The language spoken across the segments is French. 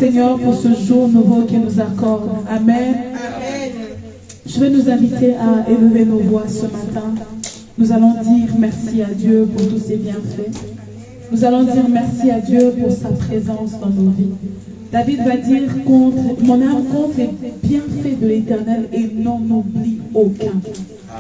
Seigneur, pour ce jour nouveau qu'il nous accorde. Amen. Je vais nous inviter à élever nos voix ce matin. Nous allons dire merci à Dieu pour tous ses bienfaits. Nous allons dire merci à Dieu pour sa présence dans nos vies. David va dire, mon âme compte les bienfaits de l'Éternel et n'en oublie aucun.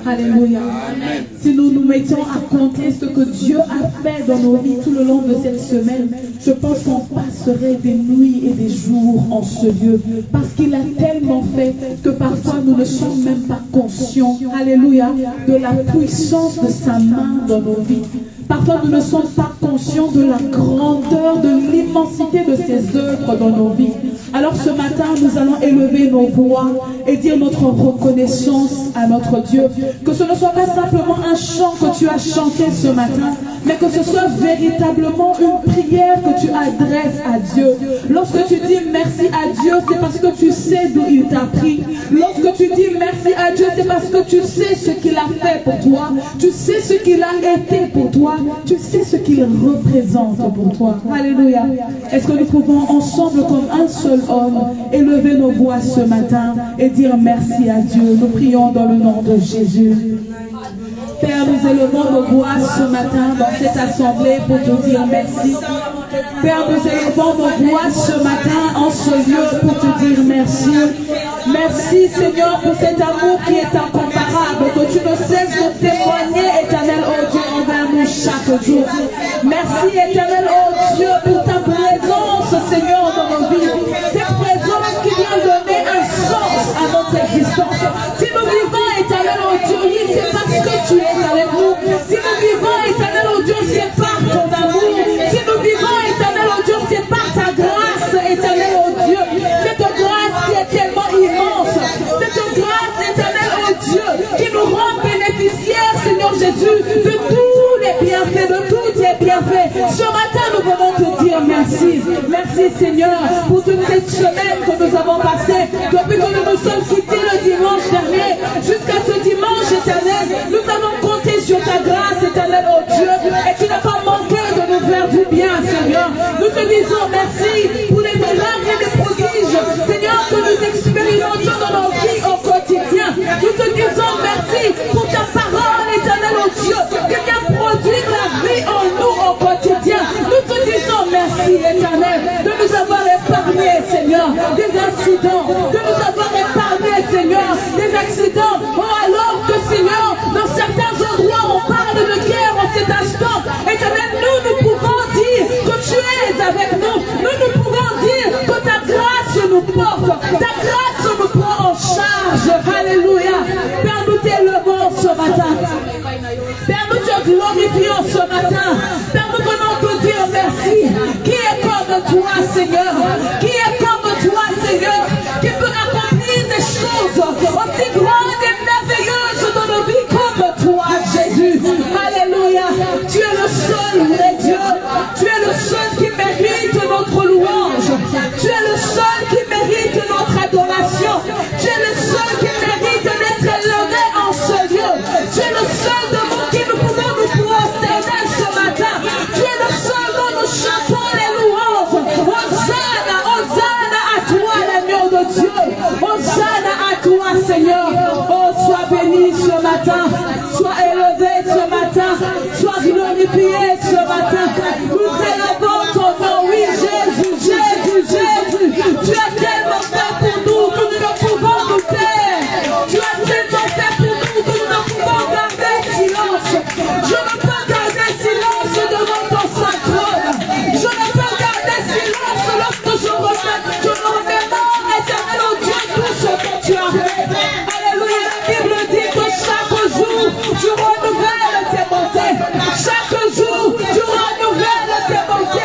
Alléluia. Amen. Si nous nous mettions à compter ce que Dieu a fait dans nos vies tout le long de cette semaine, je pense qu'on passerait des nuits et des jours en ce lieu. Parce qu'il a tellement fait que parfois nous ne sommes même pas conscients, alléluia, de la puissance de sa main dans nos vies. Parfois nous ne sommes pas conscients de la grandeur, de l'immensité de ses œuvres dans nos vies. Alors ce matin, nous allons élever nos voix et dire notre reconnaissance à notre Dieu. Que ce ne soit pas simplement un chant que tu as chanté ce matin, mais que ce soit véritablement une prière que tu adresses à Dieu. Lorsque tu dis merci à Dieu, c'est parce que tu sais d'où il t'a pris. Lorsque tu dis merci à Dieu, c'est parce que tu sais ce qu'il a fait pour toi. Tu sais ce qu'il a été pour toi. Tu sais ce qu'il représente pour toi. Alléluia. Est-ce que nous pouvons ensemble, comme un seul homme, élever nos voix ce matin et dire merci à Dieu? Nous prions dans le nom de Jésus. Père, nous élevons nos voix ce matin dans cette assemblée pour te dire merci. Père, nous élevons nos voix ce matin en ce lieu pour te dire merci. Merci Seigneur pour cet amour qui est incomparable, que tu ne cesses de témoigner, éternel, oh Dieu, envers nous chaque jour. Merci éternel, oh Dieu, pour ta présence, Seigneur, dans nos vies. Cette présence qui vient donner un sens à notre existence. Si nous vivons, éternel, oh Dieu, oui, c'est parce que tu es avec nous. Si nous vivons, éternel, oh Dieu, c'est par ton amour. Si nous vivons, éternel, oh Dieu, c'est par ta grâce, éternel, oh Dieu. Cette grâce qui est tellement immense. Cette grâce, éternel, oh Dieu, qui nous rend bénéficiaires, Seigneur Jésus, de tous les bienfaits, de tous tes bienfaits. Ce matin, nous venons te dire merci. Merci, Seigneur, pour toute cette semaine que nous avons passée, depuis que nous nous sommes quittés le dimanche dernier, jusqu'à ce dimanche, éternel, nous avons compté sur ta grâce, éternel, oh Dieu, et tu n'as pas manqué de nous faire du bien, Seigneur. Nous te disons merci pour les miracles et les prodiges, Seigneur, que nous expérimentons dans nos vies au quotidien. Nous te disons merci pour ta parole, éternel, oh Dieu, qui vient produire la vie en nous au quotidien. Nous te disons merci, éternel, de nous avoir épargné, Seigneur, des accidents, de nous avoir épargné, Seigneur, des accidents. Oh, alors que, Seigneur, dans certains endroits, on parle de guerre en cet instant. Éternel, nous pouvons dire que tu es avec nous. Nous pouvons dire que ta grâce nous porte. Ta grâce nous prend en charge. Alléluia. Père, nous t'élevons ce matin. Père, nous te glorifions ce matin. Père, nous venons te dire merci. Qui est comme toi, Seigneur? Qui est comme toi, Seigneur? Qui peut accomplir des choses aussi grandes et merveilleuses dans nos vies comme toi, Jésus. Alléluia. Tu es le seul vrai Dieu. Tu es le seul qui mérite notre louange. Tu es le seul qui mérite notre adoration. Tu es le seul qui mérite d'être élevé en ce lieu. Tu es le seul devant qui nous pouvons nous prosterner ce matin. Tu es le seul dont nous chantons les louanges. Hosanna, Hosanna à toi, l'agneau de Dieu. Hosanna à toi, Seigneur. Oh, sois béni ce matin. Sois élevé ce matin. Sois glorifié ce matin. Nous élevons ton nom. Oui, Jésus, Jésus, Jésus. Tu as tellement fait pour nous que nous ne pouvons nous taire. Tu as tellement fait pour nous que nous ne pouvons garder silence. Je ne peux garder silence devant ton saint-trône. Je ne peux garder silence lorsque je remémore, éternel, oh Dieu, tout ce que tu as fait. Alléluia, la Bible dit que chaque jour, tu renouvelles tes bontés. Chaque jour, tu renouvelles tes bontés.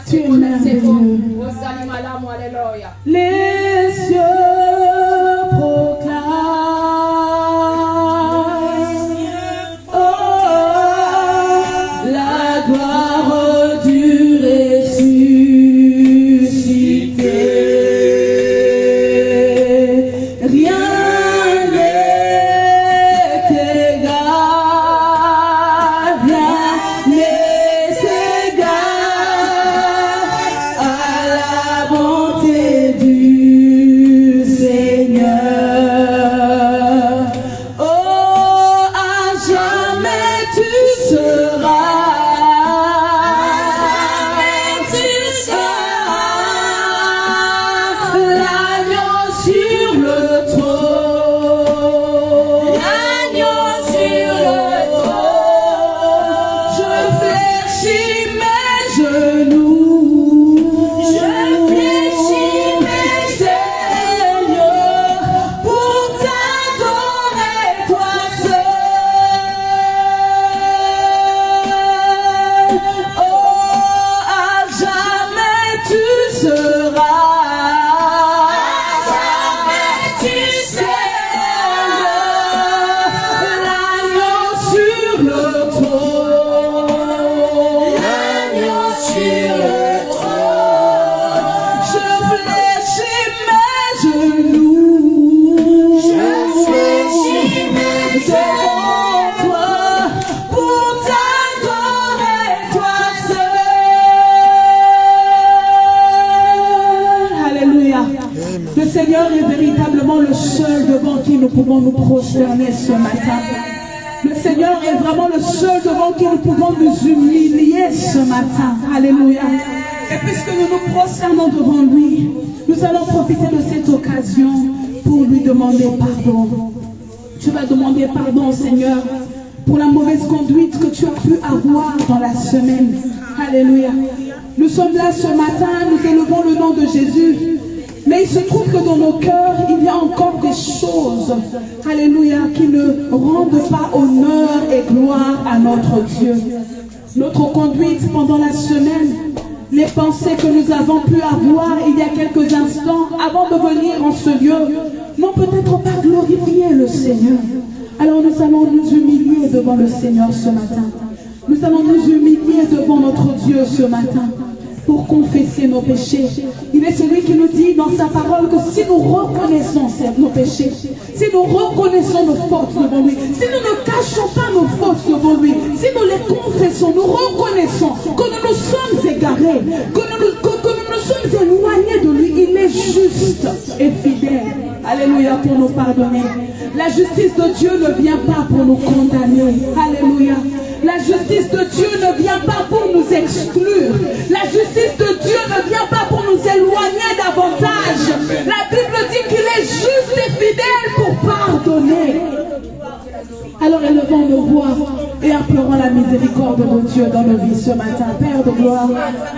Tu es merveilleux. Les cieux proclament la gloire du ressuscité. Rien n'est égal, rien n'est égal à la bonté du Seigneur. Oh, à jamais tu seras. Le Seigneur est véritablement le seul devant qui nous pouvons nous prosterner ce matin. Le Seigneur est vraiment le seul devant qui nous pouvons nous humilier ce matin. Alléluia. Et puisque nous nous prosternons devant lui, nous allons profiter de cette occasion pour lui demander pardon. Tu vas demander pardon au Seigneur pour la mauvaise conduite que tu as pu avoir dans la semaine. Alléluia. Nous sommes là ce matin, nous élevons le nom de Jésus. Mais il se trouve que dans nos cœurs, il y a encore des choses, alléluia, qui ne rendent pas honneur et gloire à notre Dieu. Notre conduite pendant la semaine, les pensées que nous avons pu avoir il y a quelques instants avant de venir en ce lieu, n'ont peut-être pas glorifié le Seigneur. Alors nous allons nous humilier devant le Seigneur ce matin. Nous allons nous humilier devant notre Dieu ce matin, pour confesser nos péchés. Il est celui qui nous dit dans sa parole que si nous reconnaissons nos péchés, si nous reconnaissons nos fautes devant lui, si nous ne cachons pas nos fautes devant lui, si nous les confessons, nous reconnaissons que nous nous sommes égarés, que nous nous sommes éloignés de lui, il est juste et fidèle. Alléluia, pour nous pardonner. La justice de Dieu ne vient pas pour nous condamner. Alléluia. La justice de Dieu ne vient pas pour nous exclure. La justice de Dieu ne vient pas pour nous éloigner davantage. La Bible dit qu'il est juste et fidèle pour pardonner. Alors élevons nos voix et implorons la miséricorde de Dieu dans nos vies ce matin. Père de gloire,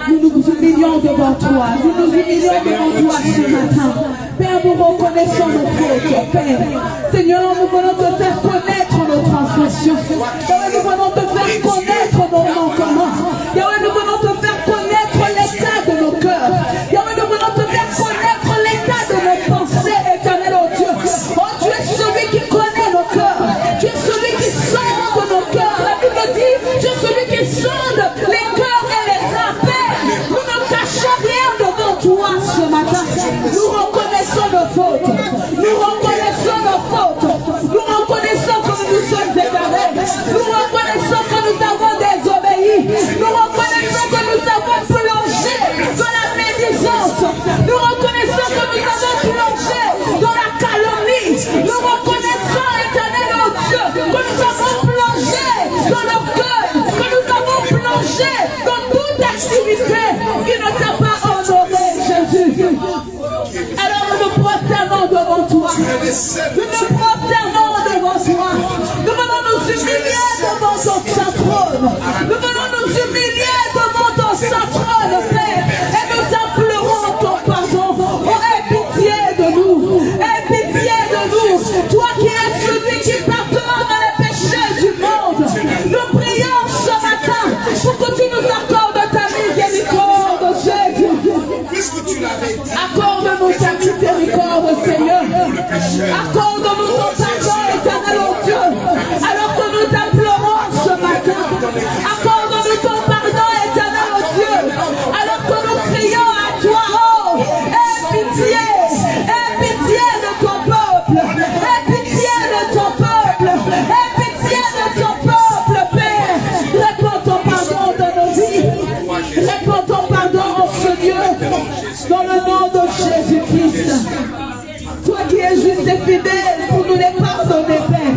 nous nous humilions devant toi. Nous nous humilions devant toi ce matin. Père, nous reconnaissons nos fautes. Père, Seigneur, nous voulons te faire connaître nos transgressions. Père, nous voulons te faire connaître nos manquements. Yahweh, nous voulons te faire connaître l'état de nos cœurs. Yahweh, nous voulons te faire connaître l'état de nos pensées, éternel, oh Dieu. Oh, tu es celui qui connaît nos cœurs. Tu es celui qui sonde nos cœurs. La Bible dit, tu es celui qui sonde les cœurs et les reins. Père, nous ne cachons rien devant toi ce matin. Nous reconnaissons nos fautes. Nous reconnaissons nos fautes. Nous reconnaissons que nous nous sommes égarés. Nous reconnaissons que nous avons désobéi. Nous reconnaissons que nous avons plongé dans la médisance. Nous reconnaissons que nous avons plongé dans la calomnie. Nous reconnaissons, éternel, oh Dieu, que nous avons plongé dans le cœur, que nous avons plongé dans toute activité qui ne t'a pas honoré, Jésus. Alors nous nous prosternons devant toi. Nous nous prosternons devant toi. Nous venons nous humilier devant ton saint trône. Nous venons nous humilier devant ton saint trône, Père. Et nous implorons ton pardon. Oh, aie pitié de nous. Aie pitié de nous. Toi qui es celui qui pardonne les péchés du monde. Nous prions ce matin pour que tu nous accordes Toi qui es juste et fidèle pour nous les pardonner, Père.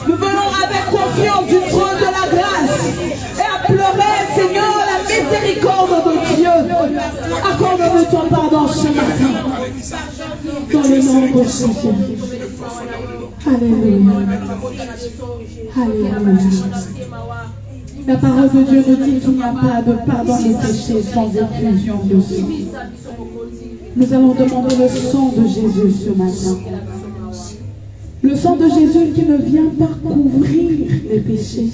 Nous venons avec confiance du trône de la grâce et à pleurer, Seigneur, la miséricorde de Dieu. Accorde-nous ton pardon ce matin. Dans le nom de Jésus. Alléluia. Alléluia. La parole de Dieu nous dit qu'il n'y a pas de pardon des péchés sans effusion de sang. Nous allons demander le sang de Jésus ce matin. Le sang de Jésus qui ne vient pas couvrir les péchés.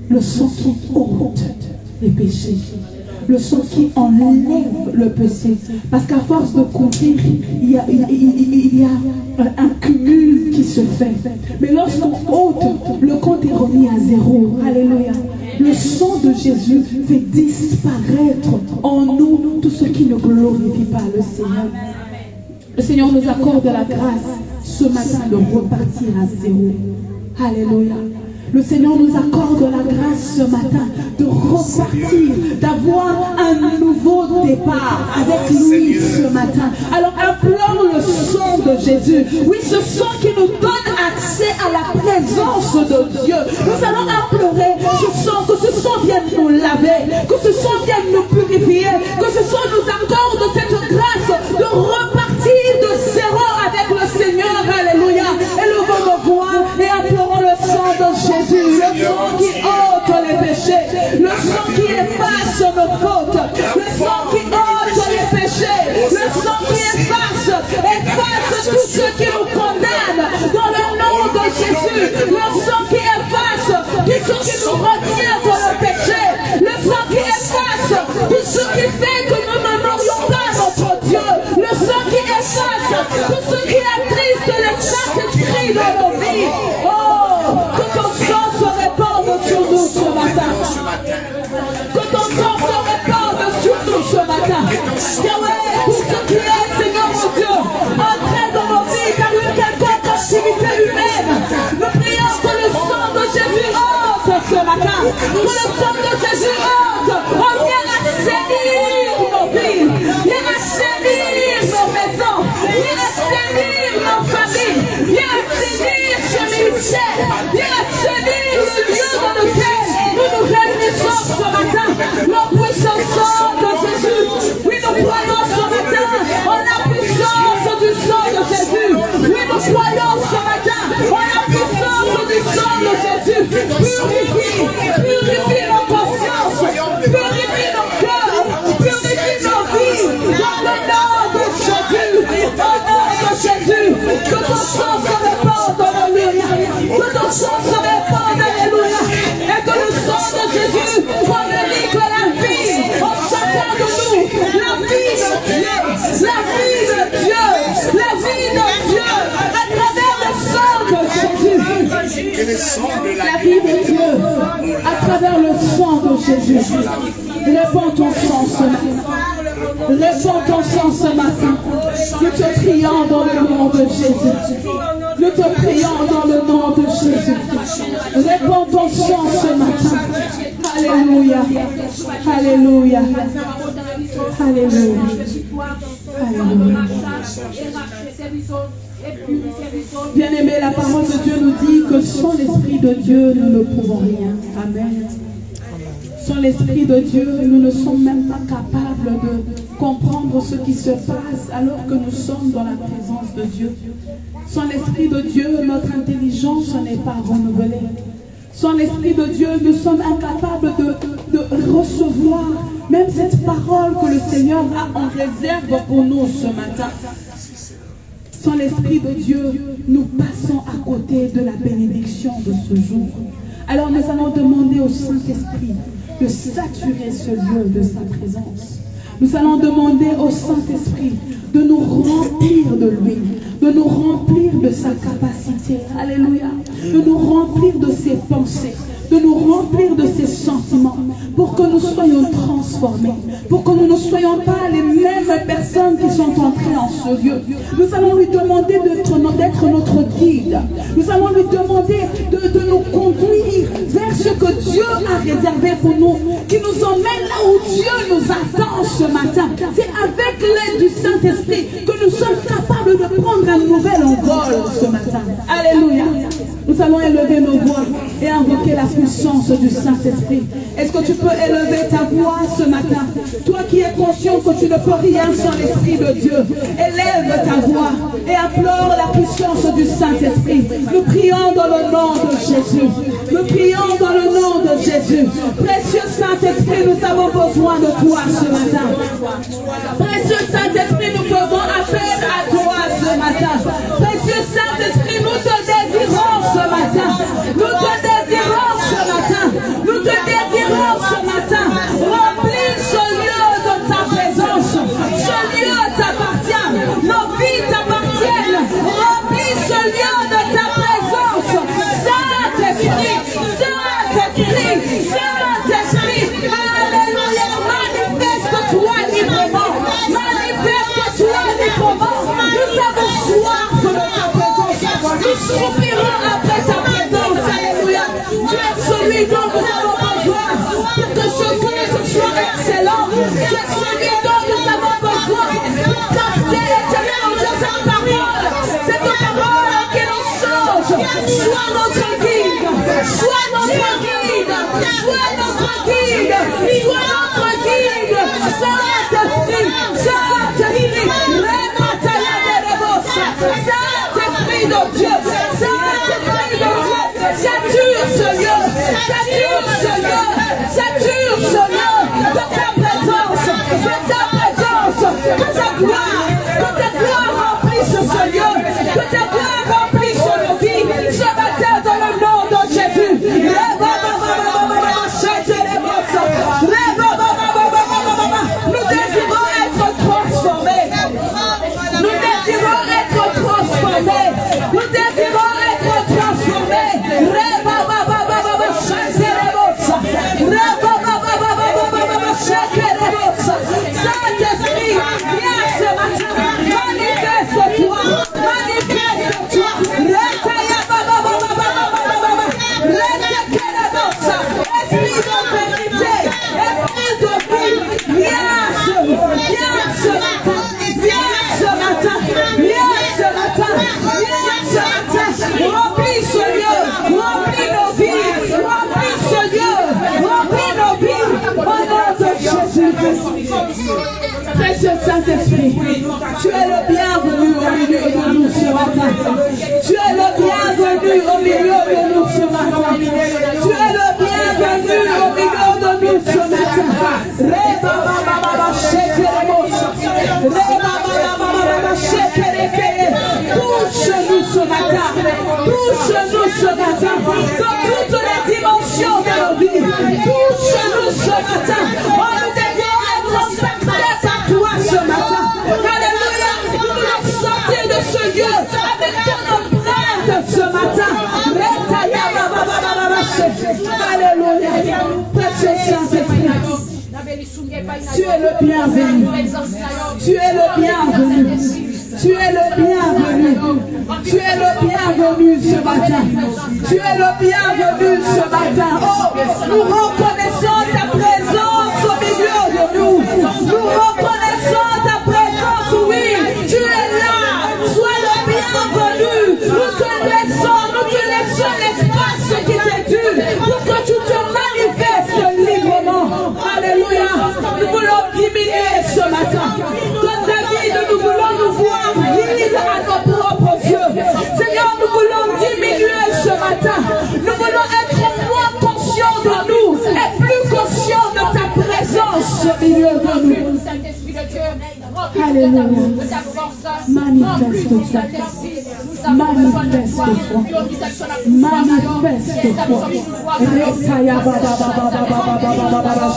Le sang qui ôte les péchés. Le sang qui enlève le péché. Parce qu'à force de couvrir, il y a un cumul qui se fait. Mais lorsqu'on ôte, le compte est remis à zéro. Alléluia. Le sang de Jésus fait disparaître en nous tout ce qui ne glorifie pas le Seigneur. Le Seigneur nous accorde la grâce ce matin de repartir à zéro. Alléluia. Le Seigneur nous accorde la grâce ce matin de repartir, d'avoir un nouveau départ avec lui ce matin. Alors implore le sang de Jésus. Oui, ce sang qui nous donne accès à la présence de Dieu. Nous allons implorer ce sang, que ce sang vienne nous laver, que ce sang vienne nous purifier, que ce sang nous accorde cette grâce de repartir de zéro avec le Seigneur. Alléluia. Élevons nos voix et implorons le sang de Jésus. Le sang qui ôte les péchés, le sang qui efface nos fautes, le sang qui ôte les péchés, le sang qui efface tout ce qui nous condamne dans le nom de Jésus, le sang qui efface tout ce qui nous retient dans le péché, le sang qui efface tout ce qui fait que nous n'honorions pas notre Dieu, le sang qui efface tout ce qui attriste le Saint-Esprit dans nos vies. Oh, que ton sang se répande sur nous ce matin. Que ton sang se répande sur nous ce matin. Yahweh, pour ce qui est, Seigneur mon Dieu, entrez dans nos vies par une quelconque activité humaine. Nous prions que le sang de Jésus ôte ce matin. Que le sang de Jésus ôte. On vient assainir nos vies. Viens assainir nos maisons. Viens assainir nos familles. Viens assainir ce ministère. Viens assainir le lieu dans lequel nous nous réunissons ce matin. Le puissant sang de Jésus. Oui, nous croyons ce matin en la puissance du sang de Jésus. Oui, nous croyons ce matin en la puissance du sang de Jésus. Purifie nos consciences. Purifie nos cœurs. Purifie nos vies. Dans le nom de Jésus. Au nom de Jésus. Que ton sang se répande. Alléluia. Que ton sang se répande. Alléluia. Et que le sang de Jésus communique la vie en chacun de nous. La vie de Dieu. La vie de Dieu. La vie de Dieu. À travers le sang de Jésus. La vie de Dieu. À travers le sang de Jésus. Réponds ton sang ce matin. Réponds ton sang ce matin. Nous te prions dans le nom de Jésus. Nous te prions dans le nom de Jésus. Réponds ton sang ce matin. Alléluia. Alléluia. Alléluia. Alléluia. Bien-aimé, la parole de Dieu nous dit que sans l'Esprit de Dieu, nous ne pouvons rien. Amen. Sans l'Esprit de Dieu, nous ne sommes même pas capables de comprendre ce qui se passe alors que nous sommes dans la présence de Dieu. Sans l'Esprit de Dieu, notre intelligence n'est pas renouvelée. Sans l'Esprit de Dieu, nous sommes incapables de recevoir même cette parole que le Seigneur a en réserve pour nous ce matin. Sans l'Esprit de Dieu, nous passons à côté de la bénédiction de ce jour. Alors nous allons demander au Saint-Esprit de saturer ce lieu de sa présence. Nous allons demander au Saint-Esprit de nous remplir de lui, de nous remplir de sa capacité, alléluia, de nous remplir de ses pensées, de nous remplir de ses sentiments, pour que nous soyons transformés, pour que nous ne soyons pas les mêmes personnes qui sont entrées en ce lieu. Nous allons lui demander d'être notre guide. Nous allons lui demander de nous conduire vers ce que Dieu a réservé pour nous, qui nous emmène là où Dieu nous attend ce matin. C'est avec l'aide du Saint-Esprit que nous sommes capables Nous allons élever nos voix et invoquer la puissance du Saint-Esprit. Est-ce que tu peux élever ta voix ce matin? Toi qui es conscient que tu ne peux rien sans l'Esprit de Dieu, élève ta voix et implore la puissance du Saint-Esprit. Nous prions dans le nom de Jésus. Nous prions dans le nom de Jésus. Précieux Saint-Esprit, nous avons besoin de toi ce matin. Précieux Saint-Esprit, nous faisons appel à toi ce matin. Précieux Saint-Esprit, nous te désirons ce matin. Nous te désirons ce matin. Nous te désirons ce matin. Remplis ce lieu de ta présence. Ce lieu t'appartient. Nos vies t'appartiennent. Remplis ce lieu de ta présence. Saint-Esprit, Saint-Esprit, Saint-Esprit. Alléluia. Manifeste-toi librement. Manifeste-toi librement. Nous avons soif de ta présence. Nous soupirons après ta présence. Alléluia. Tu es celui dont nous avons besoin pour que ce culte soit excellent. Tu es celui dont nous avons besoin pour capter éternellement cette parole. Cette parole qui nous change. Sois notre guide. Sois notre guide. Sois notre guide. Sois notre guide. Saint-Esprit. Saint-Esprit. Saint-Esprit de Dieu. Saint-Esprit de Dieu. Sature ce lieu. Sature ce lieu. Sature ce lieu de ta présence. De ta présence. Que ta gloire remplisse ce lieu. Que ta gloire remplisse nos vies. Ce matin dans le nom de Jésus. Nous désirons être transformés. Nous désirons être transformés. Nous désirons être transformés. Saint-Esprit, viens ce matin. Manifeste-toi. Manifeste-toi. Esprit de vérité. Esprit de vie. Viens ce matin. Viens ce matin. Viens ce matin. Viens ce matin. Remplis ce lieu. Remplis nos vies. Remplis ce lieu. Remplis nos vies. Au nom de Jésus. Précieux Saint-Esprit, tu es le bienvenu au milieu de nous ce matin. Tu es le bienvenu au milieu de nous ce matin. Tu es le bienvenu au milieu de nous ce matin. Touche-nous ce matin. Touche-nous ce matin. Dans toutes les dimensions de nos vies. Touche-nous ce matin. Oh, nous devons être impactés par toi ce matin. Alléluia. Nous voulons sortir de ce lieu avec ton empreinte ce matin. Alléluia. Précieux Saint-Esprit. Tu es le bienvenu. Tu es le bienvenu. Tu es le bienvenu. Tu es le bienvenu ce matin. Tu es le bienvenu ce matin. Oh, nous reconnaissons ta présence au milieu de nous. Nous reconnaissons ta présence, oui. Tu es là. Sois le bienvenu. Nous te laissons l'espace qui t'est dû pour que tu te manifestes librement. Alléluia. Nous voulons diminuer ce matin. Comme David, nous voulons nous voir vivre à nos propres yeux. Seigneur, nous voulons diminuer ce matin. Nous voulons être moins conscients de nous et plus conscients de ta présence au milieu de nous. Alléluia. Manifeste-toi. Manifeste-toi. Manifeste-toi. Rekaya baba baba baba baba baba.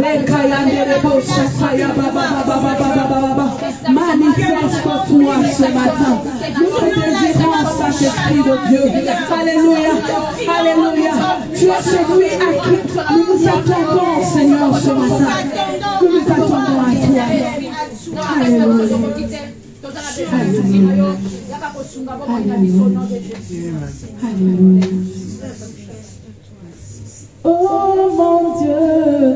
Rekaya nerebo sakaya baba baba baba baba. Manifeste-toi ce matin. Nous te désirons, Saint-Esprit de Dieu. Alléluia. Alléluia. Tu es celui à qui nous nous attendons, Seigneur, ce matin. Nous nous attendons à toi. Alléluia. Alléluia. Alléluia. Oh mon Dieu,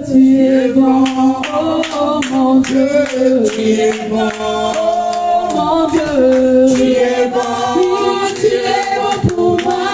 tu es bon. Oh mon Dieu, tu es bon. Oh mon Dieu, tu es bon. Tu es bon pour moi.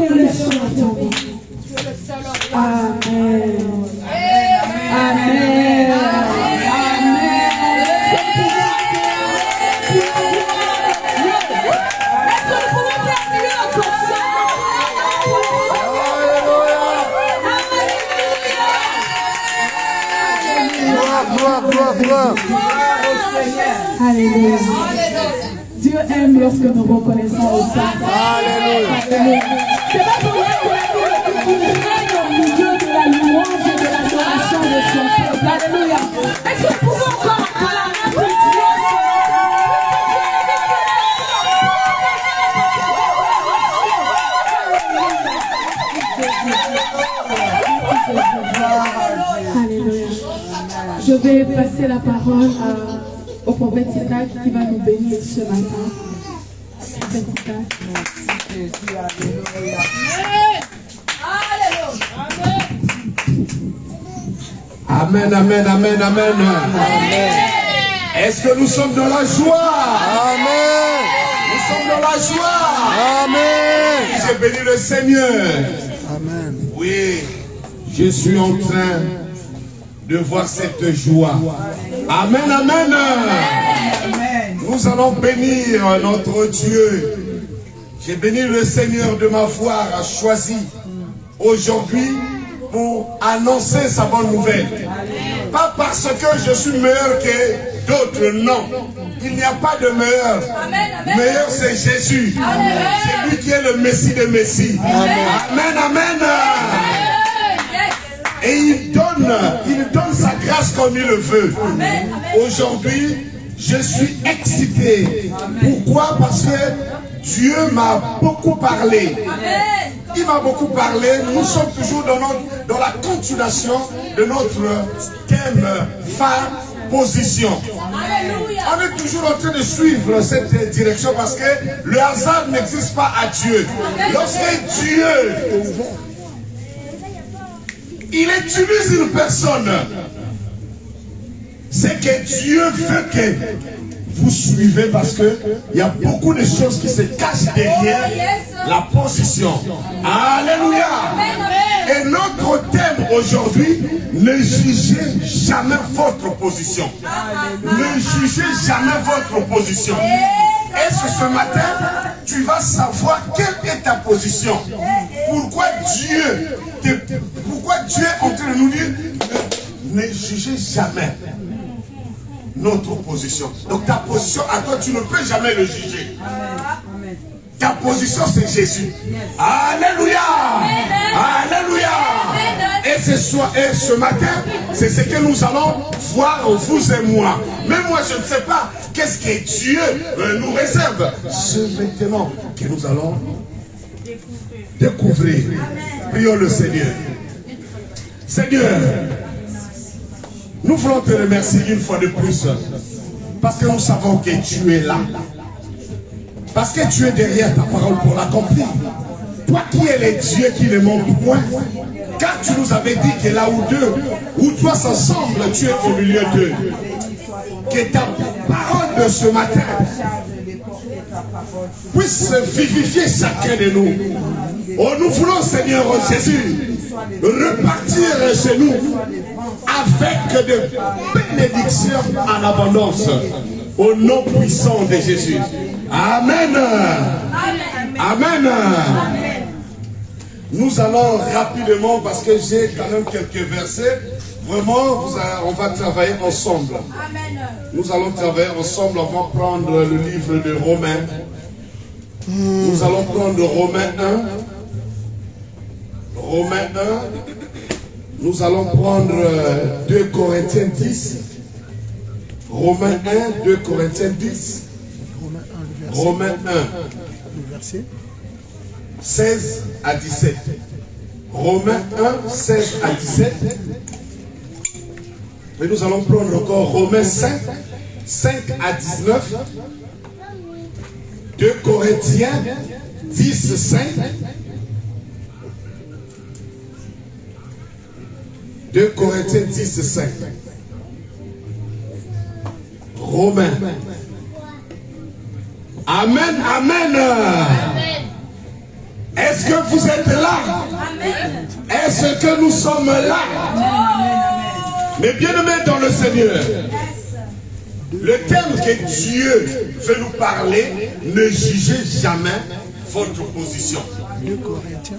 Acclamation à ton nom. Amen. Amen. Gloire. Alléluia. Dieu aime lorsque nous reconnaissons au Père. Alléluia. C'est pas pour rien que la Bible règne au milieu de la louange et de l'adoration de son peuple. Alléluia. Est-ce que nous pouvons encore acclamer pour Dieu? Alléluia. Je vais passer la parole au prophète Isaac qui va nous bénir ce matin. Prophète Isaac. Merci Jésus, alléluia. Amen, amen, amen, amen. Est-ce que nous sommes dans la joie? Amen. Nous sommes dans la joie. Amen. J'ai béni le Seigneur. Amen. Oui, je suis en train de voir cette joie. Amen, amen. Nous allons bénir notre Dieu. J'ai béni le Seigneur de m'avoir choisi aujourd'hui pour annoncer sa bonne nouvelle. Pas parce que je suis meilleur que d'autres, non. Il n'y a pas de meilleur. Meilleur c'est Jésus. C'est lui qui est le Messie des Messies. Amen, amen. Et il donne sa grâce comme il le veut. Aujourd'hui, je suis excité. Pourquoi? Parce que Dieu m'a beaucoup parlé. Il m'a beaucoup parlé. Nous sommes toujours dans la continuation de notre thème phare, position. On est toujours en train de suivre cette direction parce que le hasard n'existe pas à Dieu. Lorsque Dieu il utilise une personne, c'est que Dieu veut que vous suivez parce que il y a beaucoup de choses qui se cachent derrière la position. Alléluia. Et notre thème aujourd'hui, ne jugez jamais votre position. Ne jugez jamais votre position. Et ce matin, tu vas savoir quelle est ta position. Pourquoi Dieu est en train de nous dire ne jugez jamais notre position. Donc ta position à toi, tu ne peux jamais le juger. Ta position, c'est Jésus. Alléluia. Alléluia. Et ce matin, c'est ce que nous allons voir, vous et moi. Mais moi, je ne sais pas qu'est-ce que Dieu nous réserve. C'est maintenant que nous allons découvrir. Prions le Seigneur. Seigneur, nous voulons te remercier une fois de plus. Parce que nous savons que tu es là. Parce que tu es derrière ta parole pour l'accomplir. Toi qui es le Dieu qui ne ment point. Car tu nous avais dit que là où deux ou trois s'ensemble, tu es au milieu d'eux. Que ta parole de ce matin puisse vivifier chacun de nous. Oh, nous voulons, Seigneur Jésus, repartir chez nous avec de bénédictions en abondance. Au nom puissant de Jésus. Amen. Amen. Amen. Nous allons rapidement, parce que j'ai quand même quelques versets. Vraiment, on va travailler ensemble. Amen. Nous allons travailler ensemble. On va prendre le livre de Romains. Nous allons prendre Romains 1. Romains 1. Nous allons prendre 2 Corinthiens 10. Romains 1, 2 Corinthiens 10. Romains 1. Le verset 16 à 17. Romains 1, 16 à 17. Et nous allons prendre encore Romains 5, 5 à 19. 2 Corinthiens 10, 5. 2 Corinthiens 10, 5. Romains. Amen, amen. Est-ce que vous êtes là? Est-ce que nous sommes là? Mais bien-aimés dans le Seigneur, le terme que Dieu veut nous parler, ne jugez jamais votre position. 2 Corinthiens.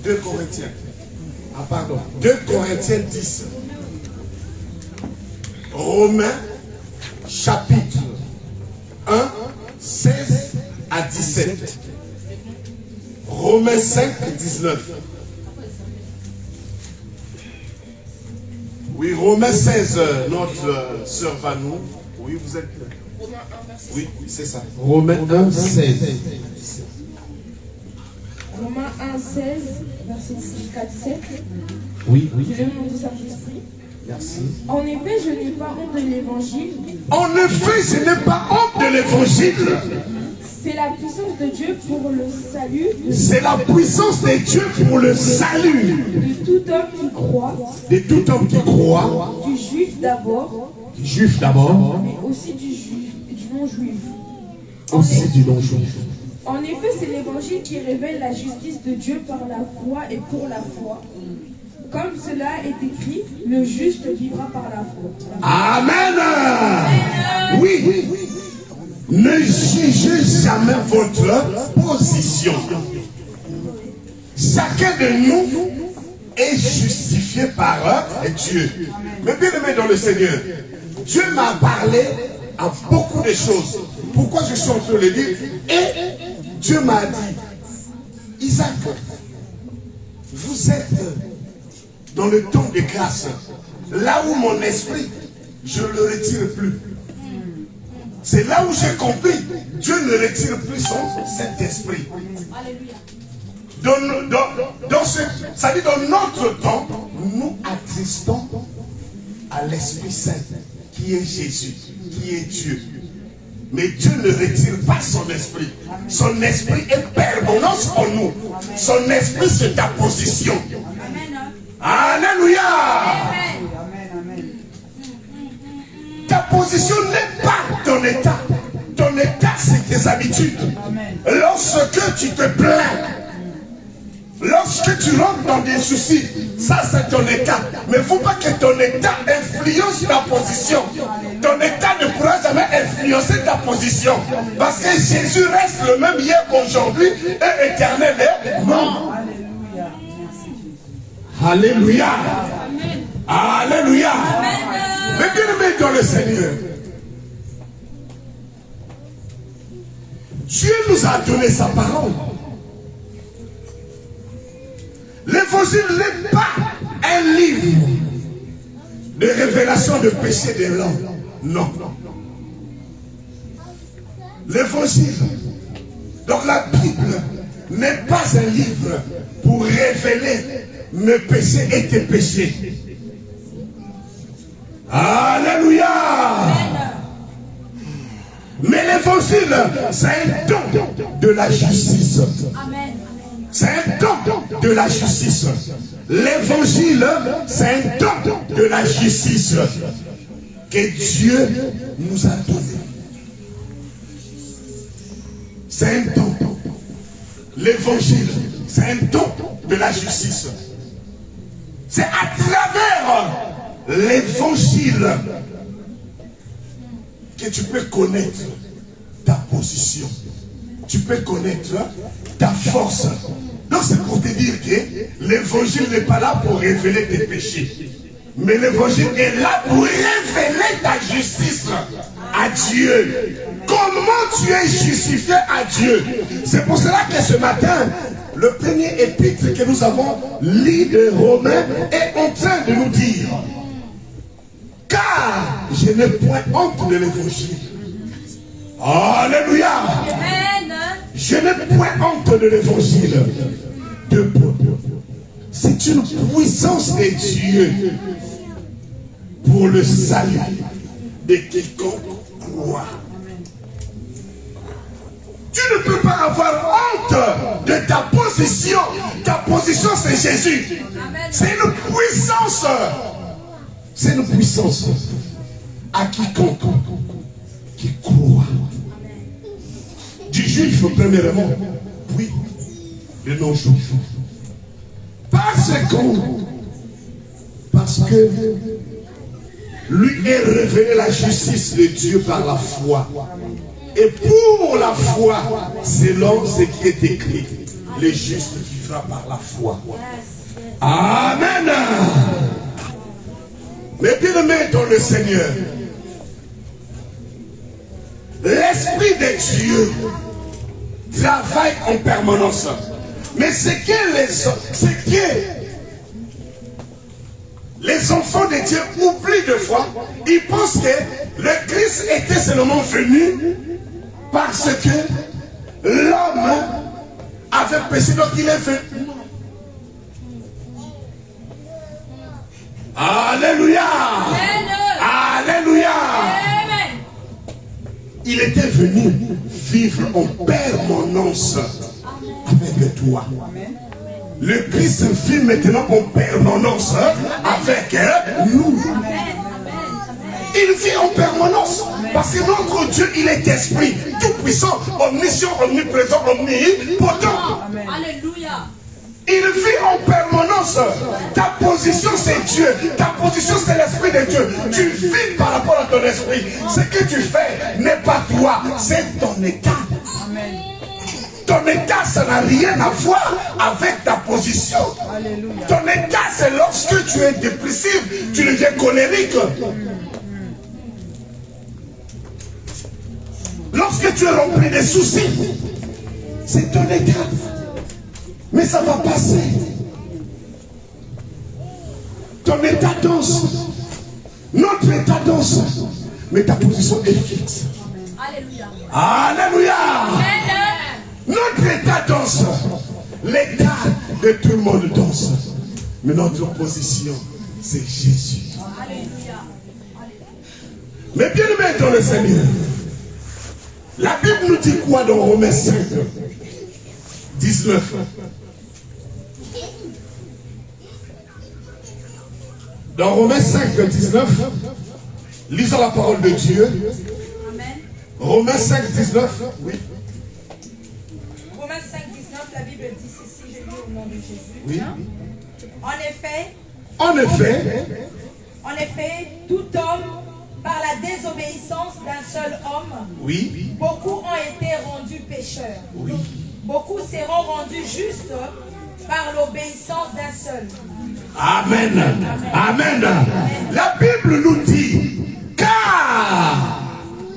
2 Corinthiens. Ah pardon. 2 Corinthiens 10. Romains chapitre 1, 16 à 17. Romains 5, 19. Oui, Romains 16, notre sœur Vanou. Oui, vous êtes... Oui, c'est ça. Romains 1, 16. Romains 1, 16, verset 6 jusqu'à 17. Oui, oui. Je vais au nom du Saint-Esprit. Merci. En effet, je n'ai pas honte de l'évangile. En effet, je n'ai pas honte de l'évangile. C'est la puissance de Dieu pour le salut C'est la puissance de Dieu pour le salut de tout homme qui croit, de tout homme qui croit, du juif d'abord, du juif d'abord, mais aussi du non-juif. aussi du non-juif. En effet, c'est l'évangile qui révèle la justice de Dieu par la foi et pour la foi. Comme cela est écrit, le juste vivra par la foi. Amen. Oui. Ne jugez jamais votre position. Chacun de nous est justifié par Dieu. Mais bien aimé dans le Seigneur, Dieu m'a parlé à beaucoup de choses. Pourquoi je suis en train de le dire? Et Dieu m'a dit, Isaac, vous êtes dans le temps de grâce. Là où mon esprit, je ne le retire plus. C'est là où j'ai compris, Dieu ne retire plus cet esprit. Ça dit dans notre temps, nous attestons à l'Esprit Saint, qui est Jésus, qui est Dieu. Mais Dieu ne retire pas son esprit. Son esprit est permanence en nous. Son esprit, c'est ta position. Alléluia. Ta position n'est pas ton état. Ton état, c'est tes habitudes. Lorsque tu te plains, lorsque tu rentres dans des soucis, ça c'est ton état. Mais il ne faut pas que ton état influence ta position. Ton état ne pourra jamais influencer ta position. Parce que Jésus reste le même hier, aujourd'hui et éternellement. Alléluia. Alléluia. Mais bien aimé dans le Seigneur, Dieu nous a donné sa parole. L'évangile n'est pas un livre de révélation de péché de l'homme. Non. L'évangile, donc la Bible, n'est pas un livre pour révéler mes péchés et tes péchés. Alléluia. Mais l'évangile, c'est un don de la justice. C'est un don de la justice. L'évangile, c'est un don de la justice que Dieu nous a donné. C'est un don. L'évangile, c'est un don de la justice. C'est à travers l'évangile que tu peux connaître ta position. Tu peux connaître ta force. Donc c'est pour te dire que l'évangile n'est pas là pour révéler tes péchés. Mais l'évangile est là pour révéler ta justice à Dieu. Comment tu es justifié à Dieu? C'est pour cela que ce matin, le premier épître que nous avons lu de Romains est en train de nous dire: car je n'ai point honte de l'évangile. Alléluia. Je n'ai point honte de l'évangile. C'est une puissance de Dieu pour le salut de quiconque croit. Tu ne peux pas avoir honte de ta position. Ta position, c'est Jésus. C'est une puissance. C'est une puissance à quiconque qui croit. Du juif, premièrement, depuis de nos jours. Parce que lui est révélé la justice de Dieu par la foi. Et pour la foi, selon ce qui est écrit, le juste vivra par la foi. Amen. Mais bien-aimés dans le Seigneur, l'Esprit de Dieu travaille en permanence. Mais ce que les enfants de Dieu oublient de fois, ils pensent que le Christ était seulement venu parce que l'homme avait péché, donc il est venu. Alléluia! Alléluia! Il était venu vivre en permanence avec toi. Le Christ vit maintenant en permanence avec nous. Il vit en permanence. Parce que notre Dieu, il est esprit, tout puissant, omniscient, omniprésent, omnipotent. Alléluia. Il vit en permanence. Ta position, c'est Dieu. Ta position, c'est l'Esprit de Dieu. Tu vis par rapport à ton esprit. Ce que tu fais n'est pas toi, c'est ton état. Ton état, ça n'a rien à voir avec ta position. Alléluia. Ton état, c'est lorsque tu es dépressif, tu deviens colérique. Lorsque tu es rempli de soucis, c'est ton état. Mais ça va passer. Ton état danse. Notre état danse. Mais ta position est fixe. Alléluia. Alléluia. Amen. Notre état danse. L'état de tout le monde danse. Mais notre position, c'est Jésus. Alléluia. Mais bien aimé dans le Seigneur, la Bible nous dit quoi dans Romains 5, 19? Dans Romains 5, 19, lisons la parole de Dieu. Amen. Romains 5, 19, oui. Romains 5, 19, la Bible dit ceci, je lis au nom de Jésus. Oui. En En effet, tout homme, par la désobéissance d'un seul homme, oui. beaucoup ont été rendus pécheurs. Oui. Beaucoup seront rendus justes par l'obéissance d'un seul. Amen. Amen. La Bible nous dit, car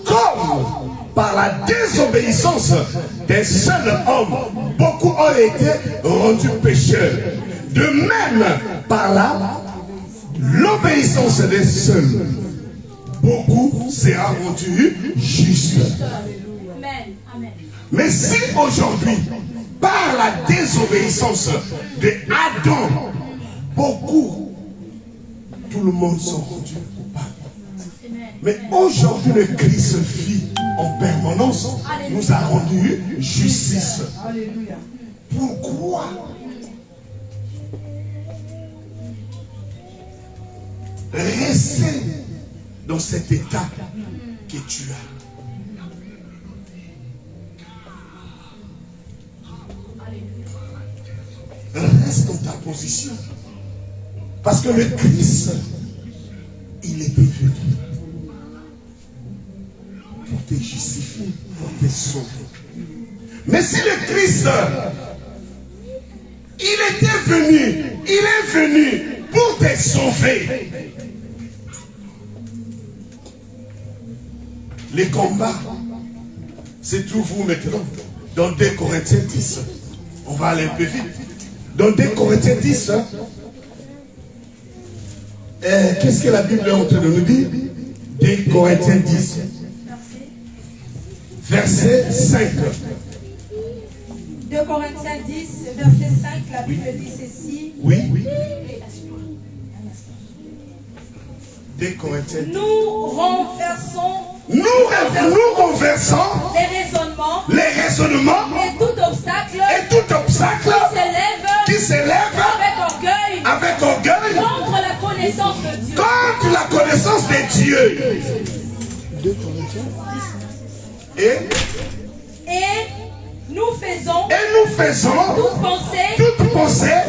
comme par la désobéissance d'un seul homme, beaucoup ont été rendus pécheurs. De même, par l'obéissance d'un seul, beaucoup sera rendu juste. Amen. Amen. Mais si aujourd'hui, par la désobéissance de Adam, beaucoup, tout le monde sont rendus coupables. Mais aujourd'hui, le Christ vit en permanence, nous a rendu justice. Alléluia. Pourquoi? Rester dans cet état que tu as. Reste dans ta position. Parce que le Christ, il était venu pour te justifier, pour te sauver. Mais si le Christ, il est venu pour te sauver. Les combats se trouvent où maintenant? Dans 2 Corinthiens 10. On va aller un peu vite. Dans 2 Corinthiens 10, qu'est-ce que la Bible est en train de nous dire? 2 Corinthiens 10, verset 5. 2 Corinthiens 10, verset 5, la Bible dit ceci. Oui. 2 Corinthiens 10. Nous renversons les raisonnements et tout obstacle qui s'élève avec orgueil contre la connaissance de Dieu. contre la connaissance de Dieu. 2 Corinthiens. Et Nous faisons toute pensée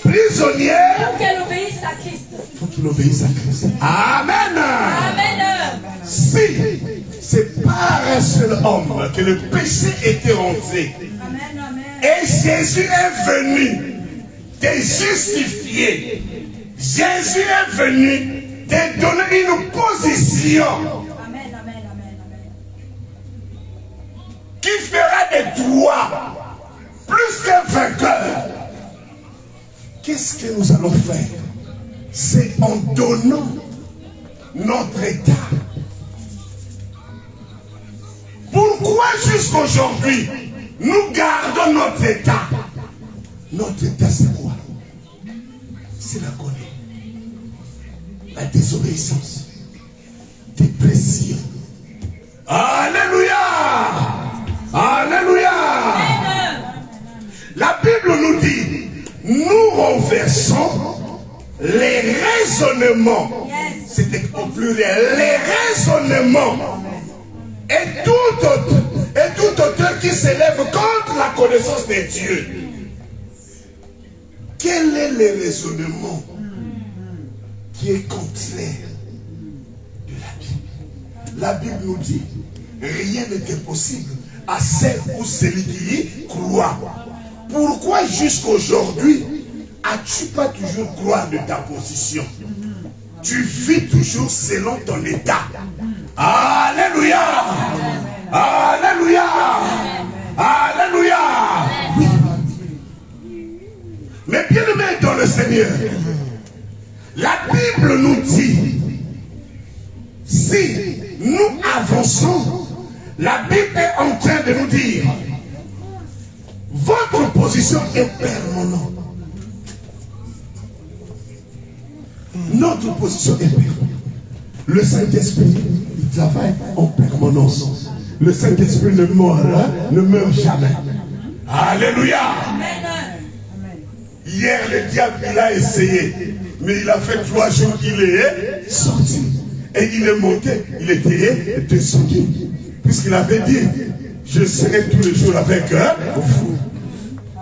prisonnière pour qu'elle obéisse à Christ. Faut qu'il obéisse à Christ. Amen. Amen. Si c'est par un seul homme que le péché était rentré, Amen, amen. et Jésus est venu te justifier, Jésus est venu te donner une position Amen, amen, amen, amen. qui fera de toi plus qu'un vainqueur. Qu'est-ce que nous allons faire? C'est en donnant notre état. Pourquoi jusqu'aujourd'hui nous gardons notre état? Notre état c'est quoi? C'est la colère, la désobéissance, dépression. Alléluia! Alléluia! La Bible nous dit, nous renversons les raisonnements. C'était au pluriel, les raisonnements. Et tout auteur qui s'élève contre la connaissance de Dieu. Quel est le raisonnement qui est contraire de la Bible? La Bible nous dit, rien n'était possible à celle ou celui qui y croit. Pourquoi jusqu'aujourd'hui as-tu pas toujours gloire de ta position? Tu vis toujours selon ton état. Alléluia! Alléluia! Alléluia! Oui. Mais bien aimé dans le Seigneur, la Bible nous dit, si nous avançons, la Bible est en train de nous dire, votre position est permanente. Notre position est permanente. Le Saint-Esprit, il travaille en permanence. Le Saint-Esprit ne meurt jamais. Alléluia. Hier, le diable, il a essayé. Mais il a fait 3 jours qu'il est sorti. Et il est monté, il était descendu. Puisqu'il avait dit, je serai tous les jours avec vous.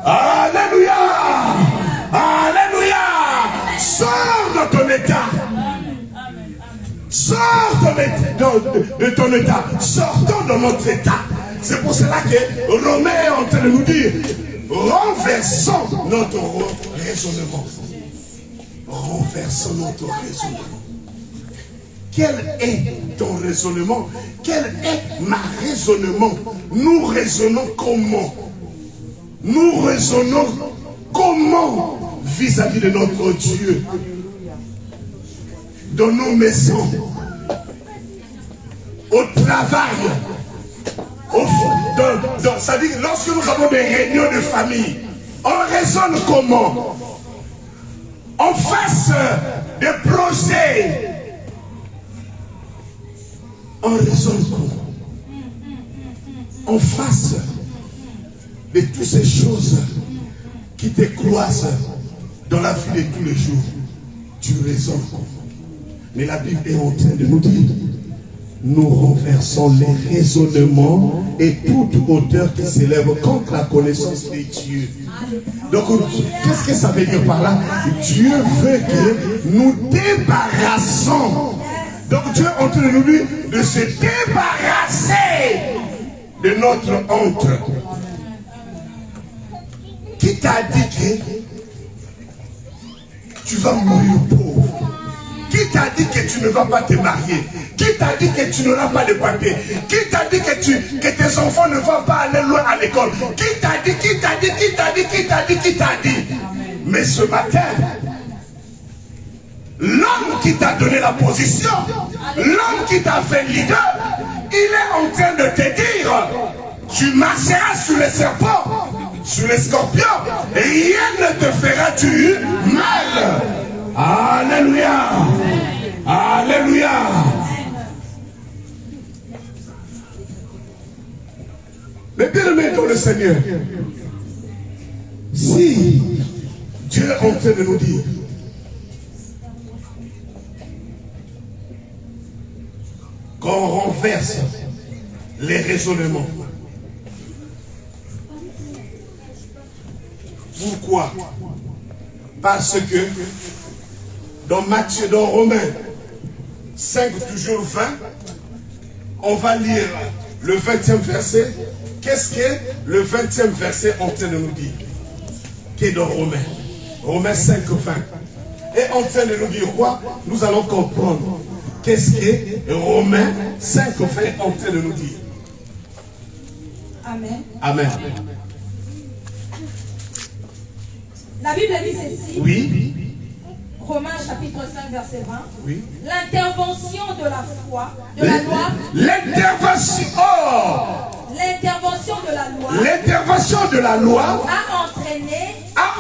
Alléluia. Alléluia. Sors de ton état. Sors de ton état. Sortons de notre état. C'est pour cela que Romain est en train de nous dire, renversons notre raisonnement. Renversons notre raisonnement. Quel est ton raisonnement? Quel est ma raisonnement? Nous raisonnons comment? Nous raisonnons comment vis-à-vis de notre Dieu? Dans nos maisons, au travail, c'est-à-dire lorsque nous avons des réunions de famille, on raisonne comment? En face des projets, on raisonne comment? En face de toutes ces choses qui te croisent dans la vie de tous les jours, tu raisonnes comment? Mais la Bible est en train de nous dire, nous renversons les raisonnements et toute hauteur qui s'élève contre la connaissance de Dieu. Donc, qu'est-ce que ça veut dire par là? Dieu veut que nous débarrassons. Donc, Dieu est en train de nous dire de se débarrasser de notre honte. Qui t'a dit que tu vas mourir pauvre? Qui t'a dit que tu ne vas pas te marier? Qui t'a dit que tu n'auras pas de papier? Qui t'a dit que tes enfants ne vont pas aller loin à l'école? Qui t'a dit? Mais ce matin, l'homme qui t'a donné la position, l'homme qui t'a fait leader, il est en train de te dire, tu marcheras sur les serpents, sur les scorpions, et rien ne te fera du mal. Alléluia. Alléluia. Mais bien aimé dans le Seigneur, si Dieu est en train de nous dire, qu'on renverse les raisonnements, Pourquoi? Parce que dans Romains 5, toujours 20, on va lire le 20e verset. Qu'est-ce que le 20e verset est en train de nous dire? Qui est dans Romains 5, 20. Et en train de nous dire quoi? Nous allons comprendre. Qu'est-ce que Romains 5, 20 est en train de nous dire? Amen. Amen. La Bible dit ceci. Oui. Romains chapitre 5 verset 20. Oui. L'intervention de la foi, de la loi. L'intervention. L'intervention de la loi. L'intervention de la loi a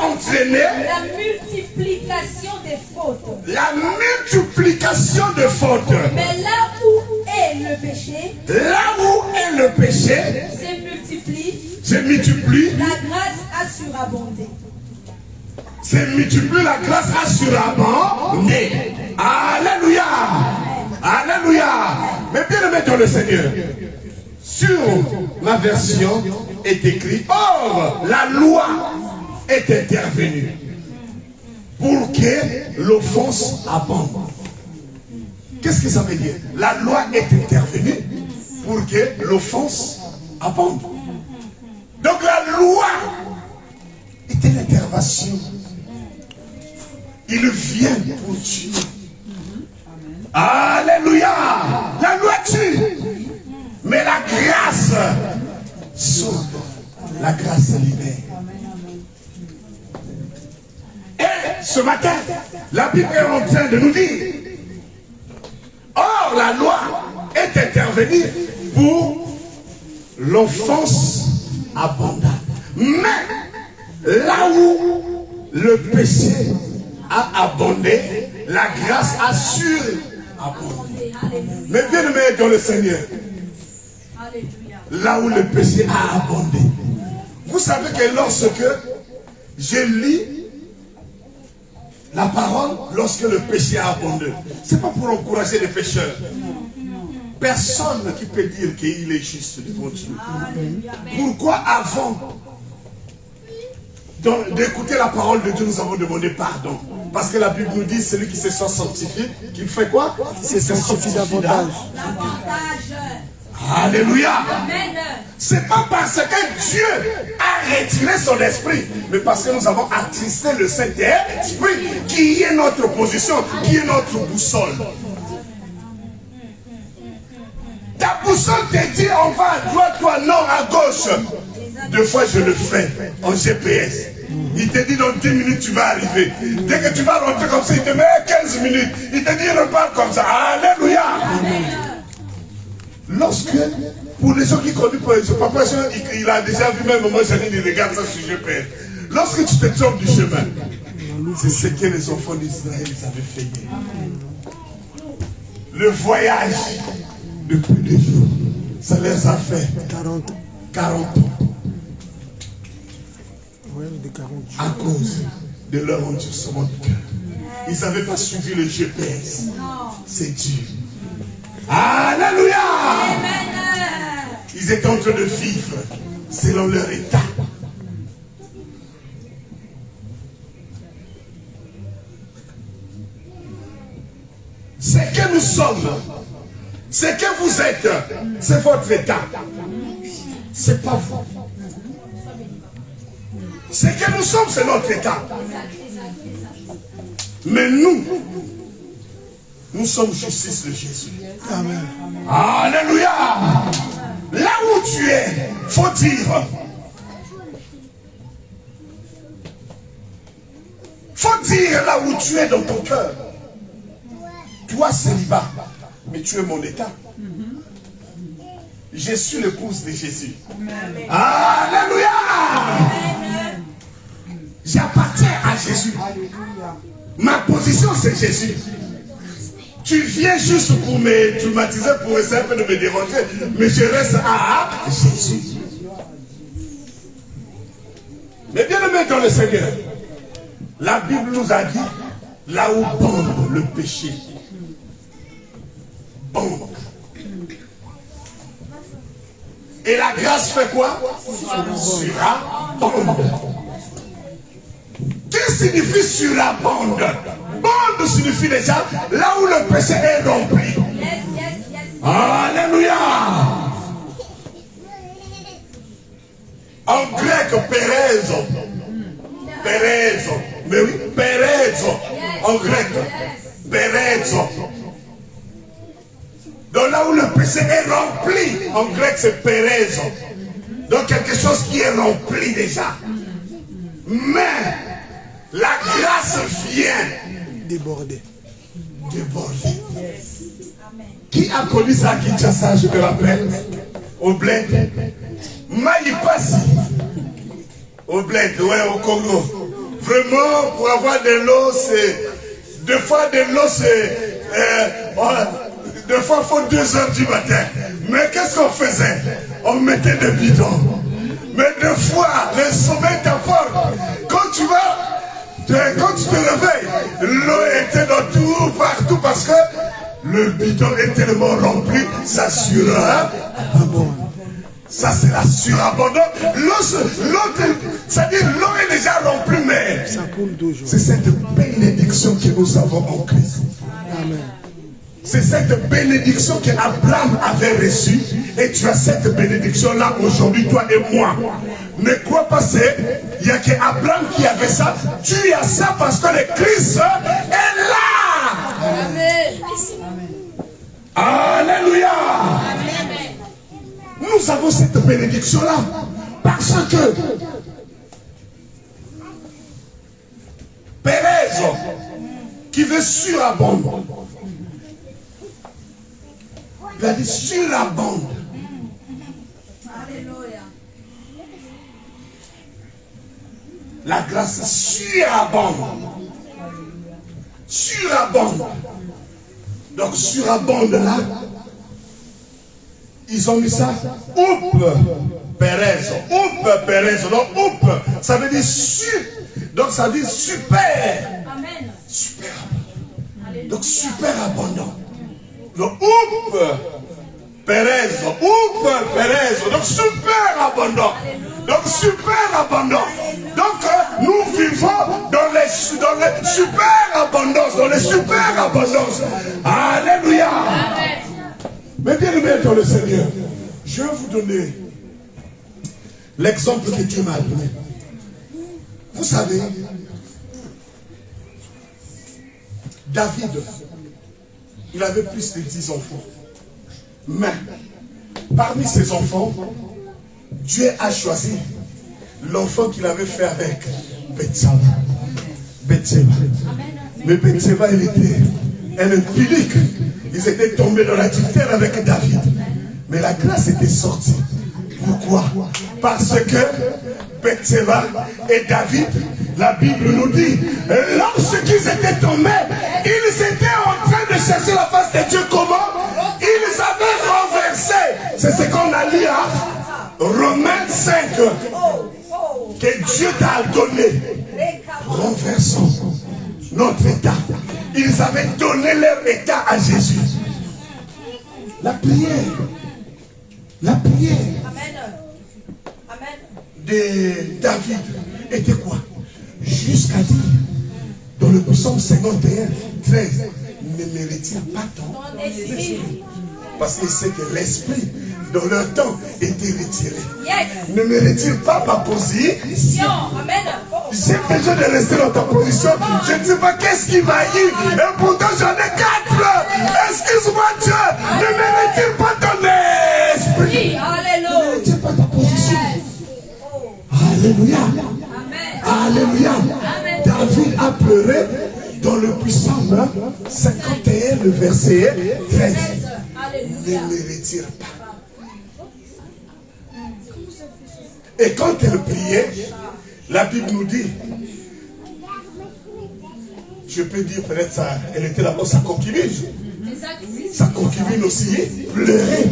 entraîné la multiplication des fautes. La multiplication de fautes. Mais là où est le péché, se multiplie, la grâce a surabondé. La grâce a surabondé. Alléluia. Alléluia. Mais bien aimé dans le Seigneur, sur ma version est écrit: or, la loi est intervenue pour que l'offense abonde. Qu'est-ce que ça veut dire? La loi est intervenue pour que l'offense abonde. Donc la loi était l'intervention. Il vient pour tuer. Alléluia. La loi tue, mais la grâce sauve. La grâce libère. Et ce matin, la Bible est en train de nous dire: or, la loi est intervenue pour l'offense abondante. Mais là où le péché a abondé, la grâce a surabondé. Mais bien aimé dans le Seigneur, là où le péché a abondé, vous savez que lorsque je lis la parole, lorsque le péché a abondé, ce n'est pas pour encourager les pécheurs. Personne qui peut dire qu'il est juste devant Dieu. Pourquoi avant d'écouter la parole de Dieu, nous avons demandé pardon? Parce que la Bible nous dit: celui qui se sent sanctifié, qu'il fait quoi? Il se sanctifie davantage. Alléluia. C'est pas parce que Dieu a retiré son esprit, mais parce que nous avons attristé le Saint-Esprit, qui est notre position, qui est notre boussole. Ta boussole te dit: on va à droite, toi non, à gauche. Deux fois je le fais en GPS. Il te dit dans 10 minutes tu vas arriver. Dès que tu vas rentrer comme ça, il te met 15 minutes. Il te dit repars comme ça. Alléluia. Lorsque, pour les gens qui connaissent, papa, il a déjà vu même moi, il regarde ça sur GPS. Lorsque tu te trompes du chemin, c'est ce que les enfants d'Israël avaient fait. Le voyage de plus de jours, ça les a fait 40 ans. À cause de leur endurcement de cœur. Ils n'avaient pas suivi le GPS. C'est Dieu. Alléluia. Ils étaient en train de vivre selon leur état. Ce que nous sommes, ce que vous êtes, c'est votre état. C'est pas vous. Ce que nous sommes, c'est notre état. Mais nous sommes justice de Jésus. Amen. Alléluia. Là où tu es, faut dire. Faut dire là où tu es dans ton cœur. Toi, célibat, mais tu es mon état. Je suis l'épouse de Jésus. Amen. Alléluia. J'appartiens à Jésus. Ma position, c'est Jésus. Tu viens juste pour me traumatiser, pour essayer de me déranger, mais je reste à Jésus. Mais bien aimé dans le Seigneur, la Bible nous a dit, là où bande le péché, bande. Et la grâce fait quoi? Surabonde. Qui signifie surabonde? Bande signifie déjà là où le péché est rempli. Alléluia. En grec, perezo. Perezo. Mais oui, perezo. En grec, perezo. Donc là où le péché est rempli, en grec c'est perezo. Donc quelque chose qui est rempli déjà. Mais la grâce vient Débordé. déborder. Qui a connu ça à Kinshasa, je me rappelle, au bled? Maïpassi. Au bled, ouais, au Congo. Vraiment, pour avoir de l'eau, c'est... Deux fois de l'eau, c'est... deux fois, il faut 2 heures du matin. Mais qu'est-ce qu'on faisait? On mettait des bidons. Mais deux fois, le sommeil t'apporte. Quand tu te réveilles, l'eau était dans tout, partout, parce que le bidon est tellement rempli, ça sera abondant. Ça sera surabondant. C'est-à-dire l'eau est déjà remplie, mais c'est cette bénédiction que nous avons en Christ. Amen. C'est cette bénédiction qu'Abraham avait reçue. Et tu as cette bénédiction-là aujourd'hui, toi et moi. Ne crois pas, il n'y a qu'Abraham qui avait ça. Tu as ça parce que le Christ est là. Amen. Alléluia. Nous avons cette bénédiction-là. Parce que Pérez, qui veut surabonder. Il a dit surabonde. Alléluia. La grâce surabonde. Surabonde. Donc surabonde là. Ils ont mis ça. Oup Pérez. Oup Pérez. Donc oup. Ça veut dire donc ça veut dire super. Amen. Super. Donc super abondant. Donc, oup, Pérez, donc super abondant. Donc, super abondant. Donc, nous vivons dans les super abondance, dans les super abondance. Alléluia. Mais bien aimé dans le Seigneur, je vais vous donner l'exemple que Dieu m'a donné. Vous savez, David, il avait plus de 10 enfants. Mais, parmi ses enfants, Dieu a choisi l'enfant qu'il avait fait avec Bethseba. Mais Bethseba, elle était impilique. Ils étaient tombés dans l'adultère avec David. Mais la grâce était sortie. Pourquoi? Parce que Bethseba et David, la Bible nous dit, lorsqu'ils étaient tombés, ils étaient en train de chercher la face de Dieu. Comment? Ils avaient renversé. C'est ce qu'on a lu à Romains 5. Que Dieu t'a donné. Renversons notre état. Ils avaient donné leur état à Jésus. La prière. La prière. De David était quoi? Jusqu'à dire dans le psaume 51, 13, ne me retire pas ton esprit. Parce qu'il sait que l'esprit dans leur temps était retiré. Ne me retire pas ma position. J'ai besoin de rester dans ta position. Je ne sais pas qu'est-ce qui m'a eu. Et pourtant j'en ai 4. Excuse-moi Dieu. Ne me retire pas ton esprit. Ne me retire pas ta position. Alléluia. Alléluia. David a pleuré dans le psaume 51, le verset 13. Ne me retire pas. Et quand elle priait, la Bible nous dit, je peux dire peut-être ça, elle était là-bas, sa concubine. Sa concubine aussi pleurait.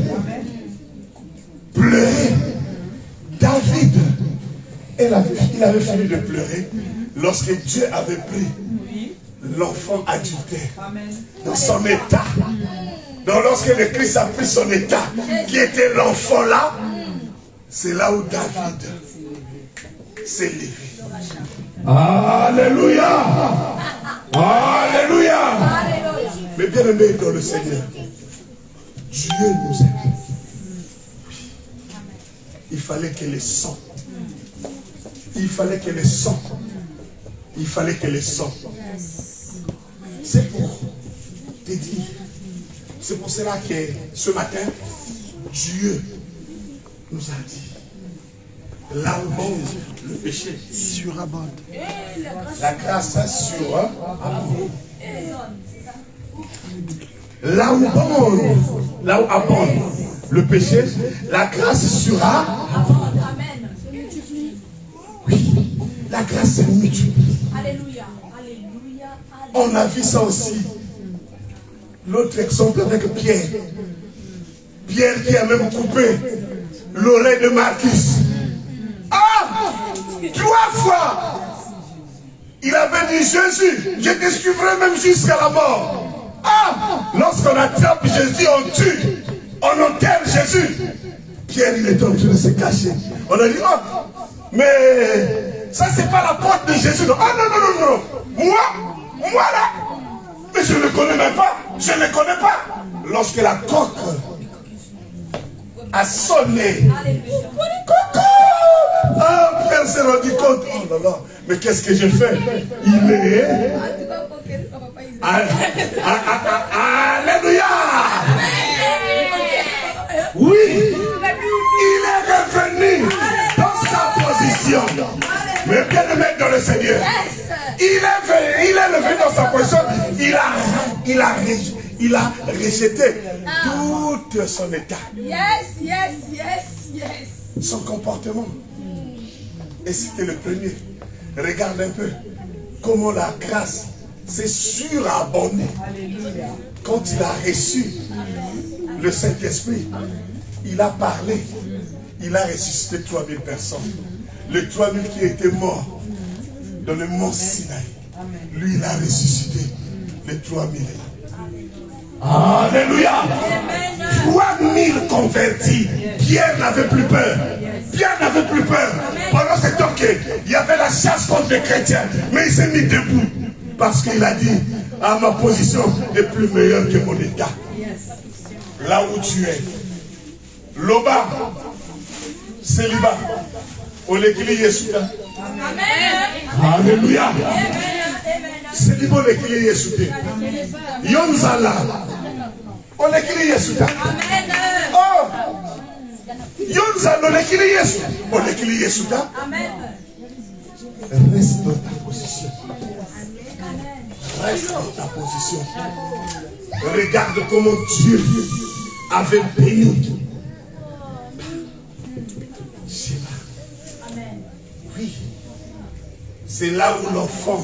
Pleurait. David, il avait fini de pleurer lorsque Dieu avait pris l'enfant adultère dans son état. Donc lorsque le Christ a pris son état, qui était l'enfant là, c'est là où David s'est levé. Alléluia. Alléluia. Mais bien aimé dans le Seigneur, Dieu nous aime. Il fallait que les sangs, il fallait que les sangs, il fallait que les sangs. C'est pour te dire, c'est pour cela que ce matin, Dieu nous a dit, là où abonde le péché, surabonde. la grâce surabonde. Là où abonde le péché, la grâce surabonde. Oui, la grâce est multiple. Alléluia. Alléluia. On a vu ça aussi. L'autre exemple avec Pierre. Pierre qui a même coupé l'oreille de Marcus. Ah! 3 fois! Il avait dit, Jésus, je te suivrai même jusqu'à la mort. Ah! Lorsqu'on attrape Jésus, on tue. On enterre Jésus. Pierre, il est en train de se cacher. On a dit, oh, mais ça, c'est pas la porte de Jésus. Ah non, non, non, non. Moi là. Mais je ne le connais même pas. Je ne le connais pas. Lorsque la coque a sonné. Coucou! Ah, Pierre s'est rendu compte. Oh là là, mais qu'est-ce que j'ai fait? Il est. Alléluia! Oui! Il est revenu dans sa position. Mais bien aimé dans le Seigneur. Il est revenu dans sa position. Il a rejeté tout son état. Son comportement. Et c'était le premier. Regarde un peu comment la grâce s'est surabondée. Quand il a reçu le Saint-Esprit, il a parlé. Il a ressuscité 3000 personnes. Les 3000 qui étaient morts dans le mont Sinaï. Lui, il a ressuscité les 3000. Alléluia. 3000 convertis. Pierre n'avait plus peur. Pierre n'avait plus peur. Pendant ce temps qu'il y avait la chasse contre les chrétiens. Mais il s'est mis debout. Parce qu'il a dit, ah, ma position est plus meilleure que mon état. Là où tu es. Loba. Célibat. Olekili Yesuta. Alléluia. Célibat Olekili Yesuta. Yonzala. Olekili Yesuta. Oh. Yonzala Olekili Yesuta. Olekili Yesuta. Reste dans ta position. Reste dans ta position. Regarde comment Dieu avait béni. Oui. C'est là où l'enfant,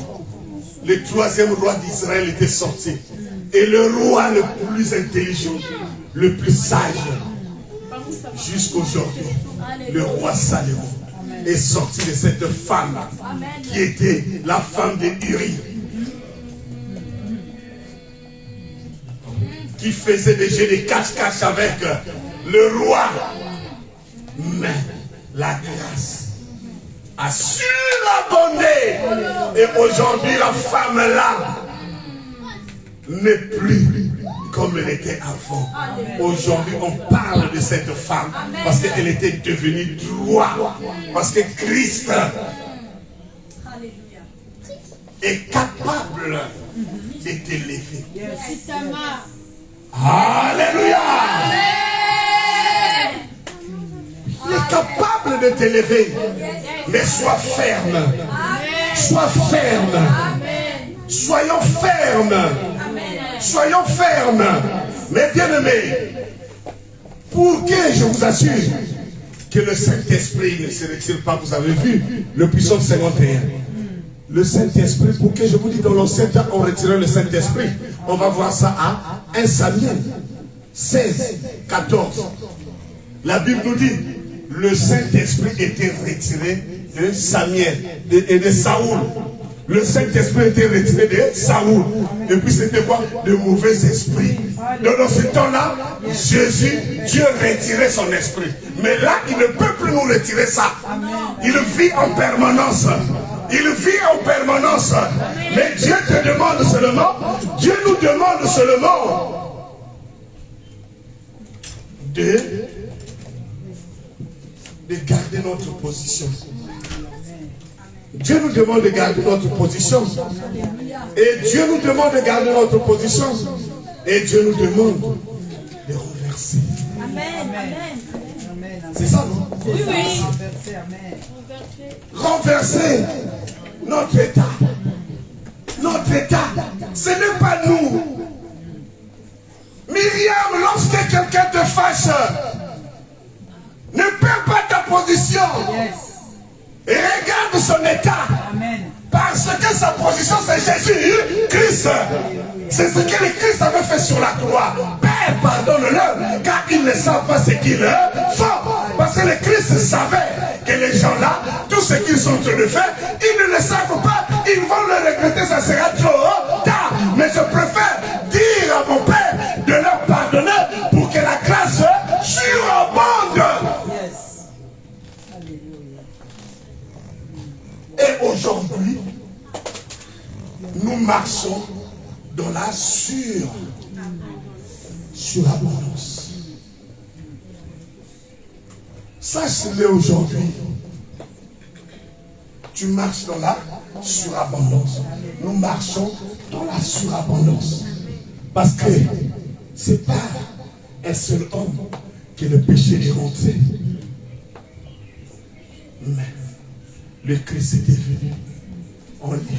le 3e roi d'Israël était sorti. Et le roi le plus intelligent, le plus sage, jusqu'aujourd'hui, le roi Salomon est sorti de cette femme qui était la femme de Uri, qui faisait des jeux de cache-cache avec le roi. Mais la grâce a surabondé. Et aujourd'hui, la femme là n'est plus comme elle était avant. Aujourd'hui, on parle de cette femme parce qu'elle était devenue droit. Parce que Christ est capable de t'élever. Alléluia. Il est capable de t'élever. Mais sois ferme. Sois ferme. Soyons fermes. Soyons fermes. Mais bien aimés, pour que je vous assure que le Saint-Esprit ne se retire pas, vous avez vu le puissant 51. Le Saint-Esprit, pour que je vous dise dans l'ancien temps, on retirait le Saint-Esprit. On va voir ça à 1 Samuel 16, 14. La Bible nous dit, le Saint-Esprit était retiré de Samuel et de Saoul. Le Saint-Esprit était retiré de Saoul. Et puis c'était quoi? De mauvais esprits. Donc dans ce temps-là, Jésus, Dieu retirait son esprit. Mais là, il ne peut plus nous retirer ça. Il vit en permanence. Il vit en permanence. Mais Dieu te demande seulement, Dieu nous demande seulement de garder notre position. Dieu nous demande de garder notre position. Et Dieu nous demande de garder notre position. Et Dieu nous demande de renverser. Amen. C'est ça, non? Oui, oui. Renverser notre état. Notre état, ce n'est pas nous. Myriam, lorsque quelqu'un te fâche, ne perds pas ta position. Et regarde son état. Parce que sa position, c'est Jésus, Christ. C'est ce que le Christ avait fait sur la croix. Père, pardonne-leur, car ils ne savent pas ce qu'ils font. Parce que le Christ savait que les gens-là, tout ce qu'ils sont en train de faire, ils ne le savent pas. Ils vont le regretter, ça sera trop tard. Mais je préfère dire à mon Père de leur pardonner pour que la grâce surabonde. Et aujourd'hui, nous marchons dans la surabondance. Sache-le aujourd'hui. Tu marches dans la surabondance. Nous marchons dans la surabondance. Parce que c'est pas un seul homme que le péché est rentré. Mais le Christ est devenu en lui.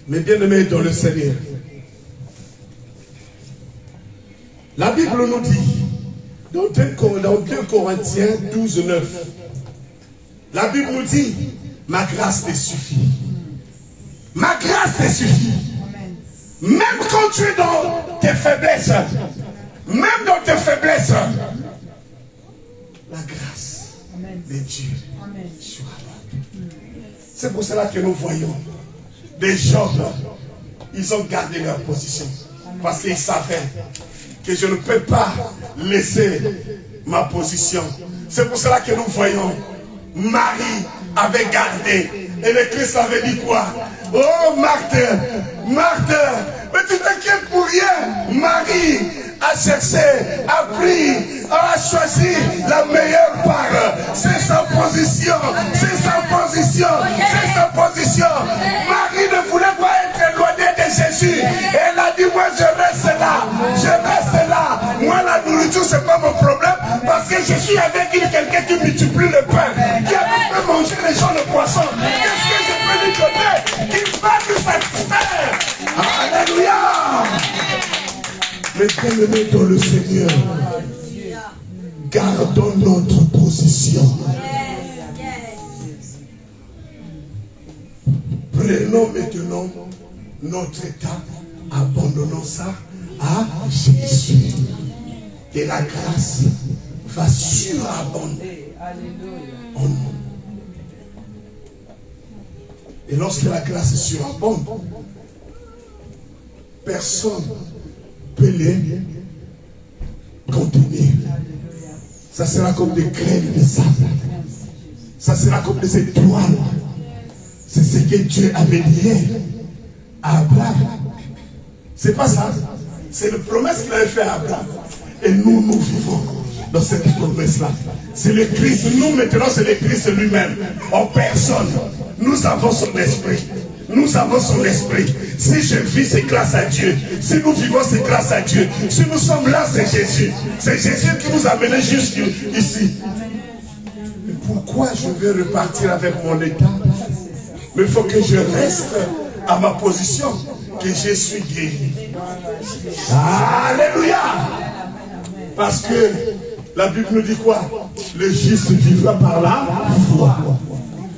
Mais bien aimés dans le Seigneur, la Bible nous dit, dans 2 Corinthiens 12, 9, la Bible nous dit, ma grâce te suffit. Ma grâce te suffit. Même quand tu es dans tes faiblesses, même dans tes faiblesses, la grâce de Dieu surabonde. C'est pour cela que nous voyons des gens, ils ont gardé leur position. Parce qu'ils savaient que je ne peux pas laisser ma position. C'est pour cela que nous voyons Marie avait gardé. Et le Christ avait dit quoi? Oh Marthe, Marthe, mais tu t'inquiètes pour rien. Marie a cherché, a pris, a choisi la meilleure part. C'est sa position, c'est sa position, c'est sa position. Marie ne voulait pas être éloignée de Jésus. Elle a dit, moi je reste là, je reste là. Moi la nourriture c'est pas mon problème, parce que je suis avec quelqu'un qui multiplie le pain, qui avait fait manger les gens le poisson. Qu'est-ce que je peux lui donner? Qui va nous satisfaire? Alléluia! Mais bien-aimés dans le Seigneur, gardons notre position. Prenons maintenant notre état, abandonnons ça à Jésus. Et la grâce va surabonder en nous. Et lorsque la grâce surabonde, personne peut les contenir. Ça sera comme des graines de sable. Ça sera comme des étoiles. C'est ce que Dieu avait dit à Abraham. C'est pas ça. C'est la promesse qu'il avait fait à Abraham. Et nous, nous vivons dans cette promesse-là. C'est le Christ. Nous, maintenant, c'est le Christ lui-même. En personne. Nous avons son esprit. Nous avons son esprit. Si je vis, c'est grâce à Dieu. Si nous vivons, c'est grâce à Dieu. Si nous sommes là, c'est Jésus. C'est Jésus qui nous a amenés jusqu'ici. Pourquoi je vais repartir avec mon état? Mais il faut que je reste à ma position, que je suis guéri. Alléluia! Parce que la Bible nous dit quoi? Le juste vivra par la foi.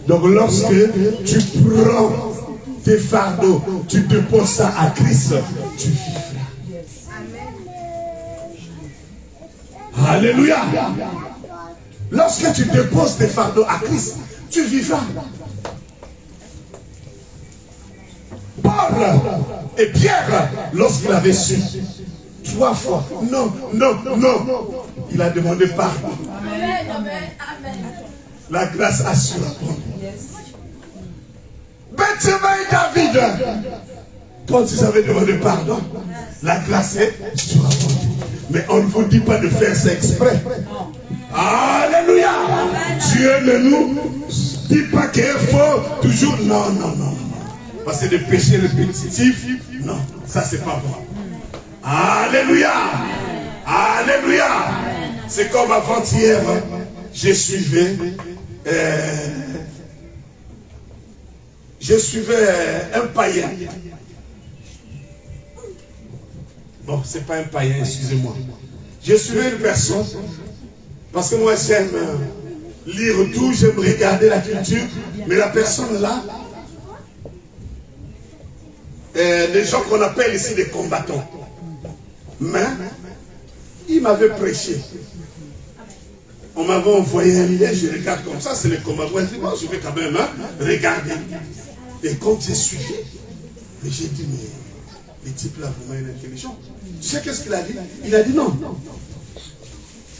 Donc lorsque tu prends tes fardeaux, tu déposes ça à Christ, tu vivras. Alléluia! Lorsque tu déposes tes fardeaux à Christ, tu vivras. Paul et Pierre, lorsqu'il avait su 3 fois, non, non, non, il a demandé pardon. La grâce a surabondé. Bathsheba et David, quand ils avaient demandé pardon, la grâce est surabondante. Mais on ne vous dit pas de faire ça exprès. Alléluia. Dieu ne nous dit pas qu'il faut toujours. Non, non, non. Parce que des péchés répétitifs, non, ça c'est pas bon. Alléluia. Alléluia. C'est comme avant-hier, je suivais un païen. Bon, c'est pas un païen, excusez-moi. Je suivais une personne, parce que moi j'aime lire tout, j'aime regarder la culture, mais la personne là, les gens qu'on appelle ici des combattants. Mais, il m'avait prêché. On m'avait envoyé un lien, je regarde comme ça, c'est les combattants. Je dis, bon, je vais quand même regarder. Et quand j'ai suivi, j'ai dit, mais les types là, vraiment intelligents. Tu sais qu'est-ce qu'il a dit? Il a dit non.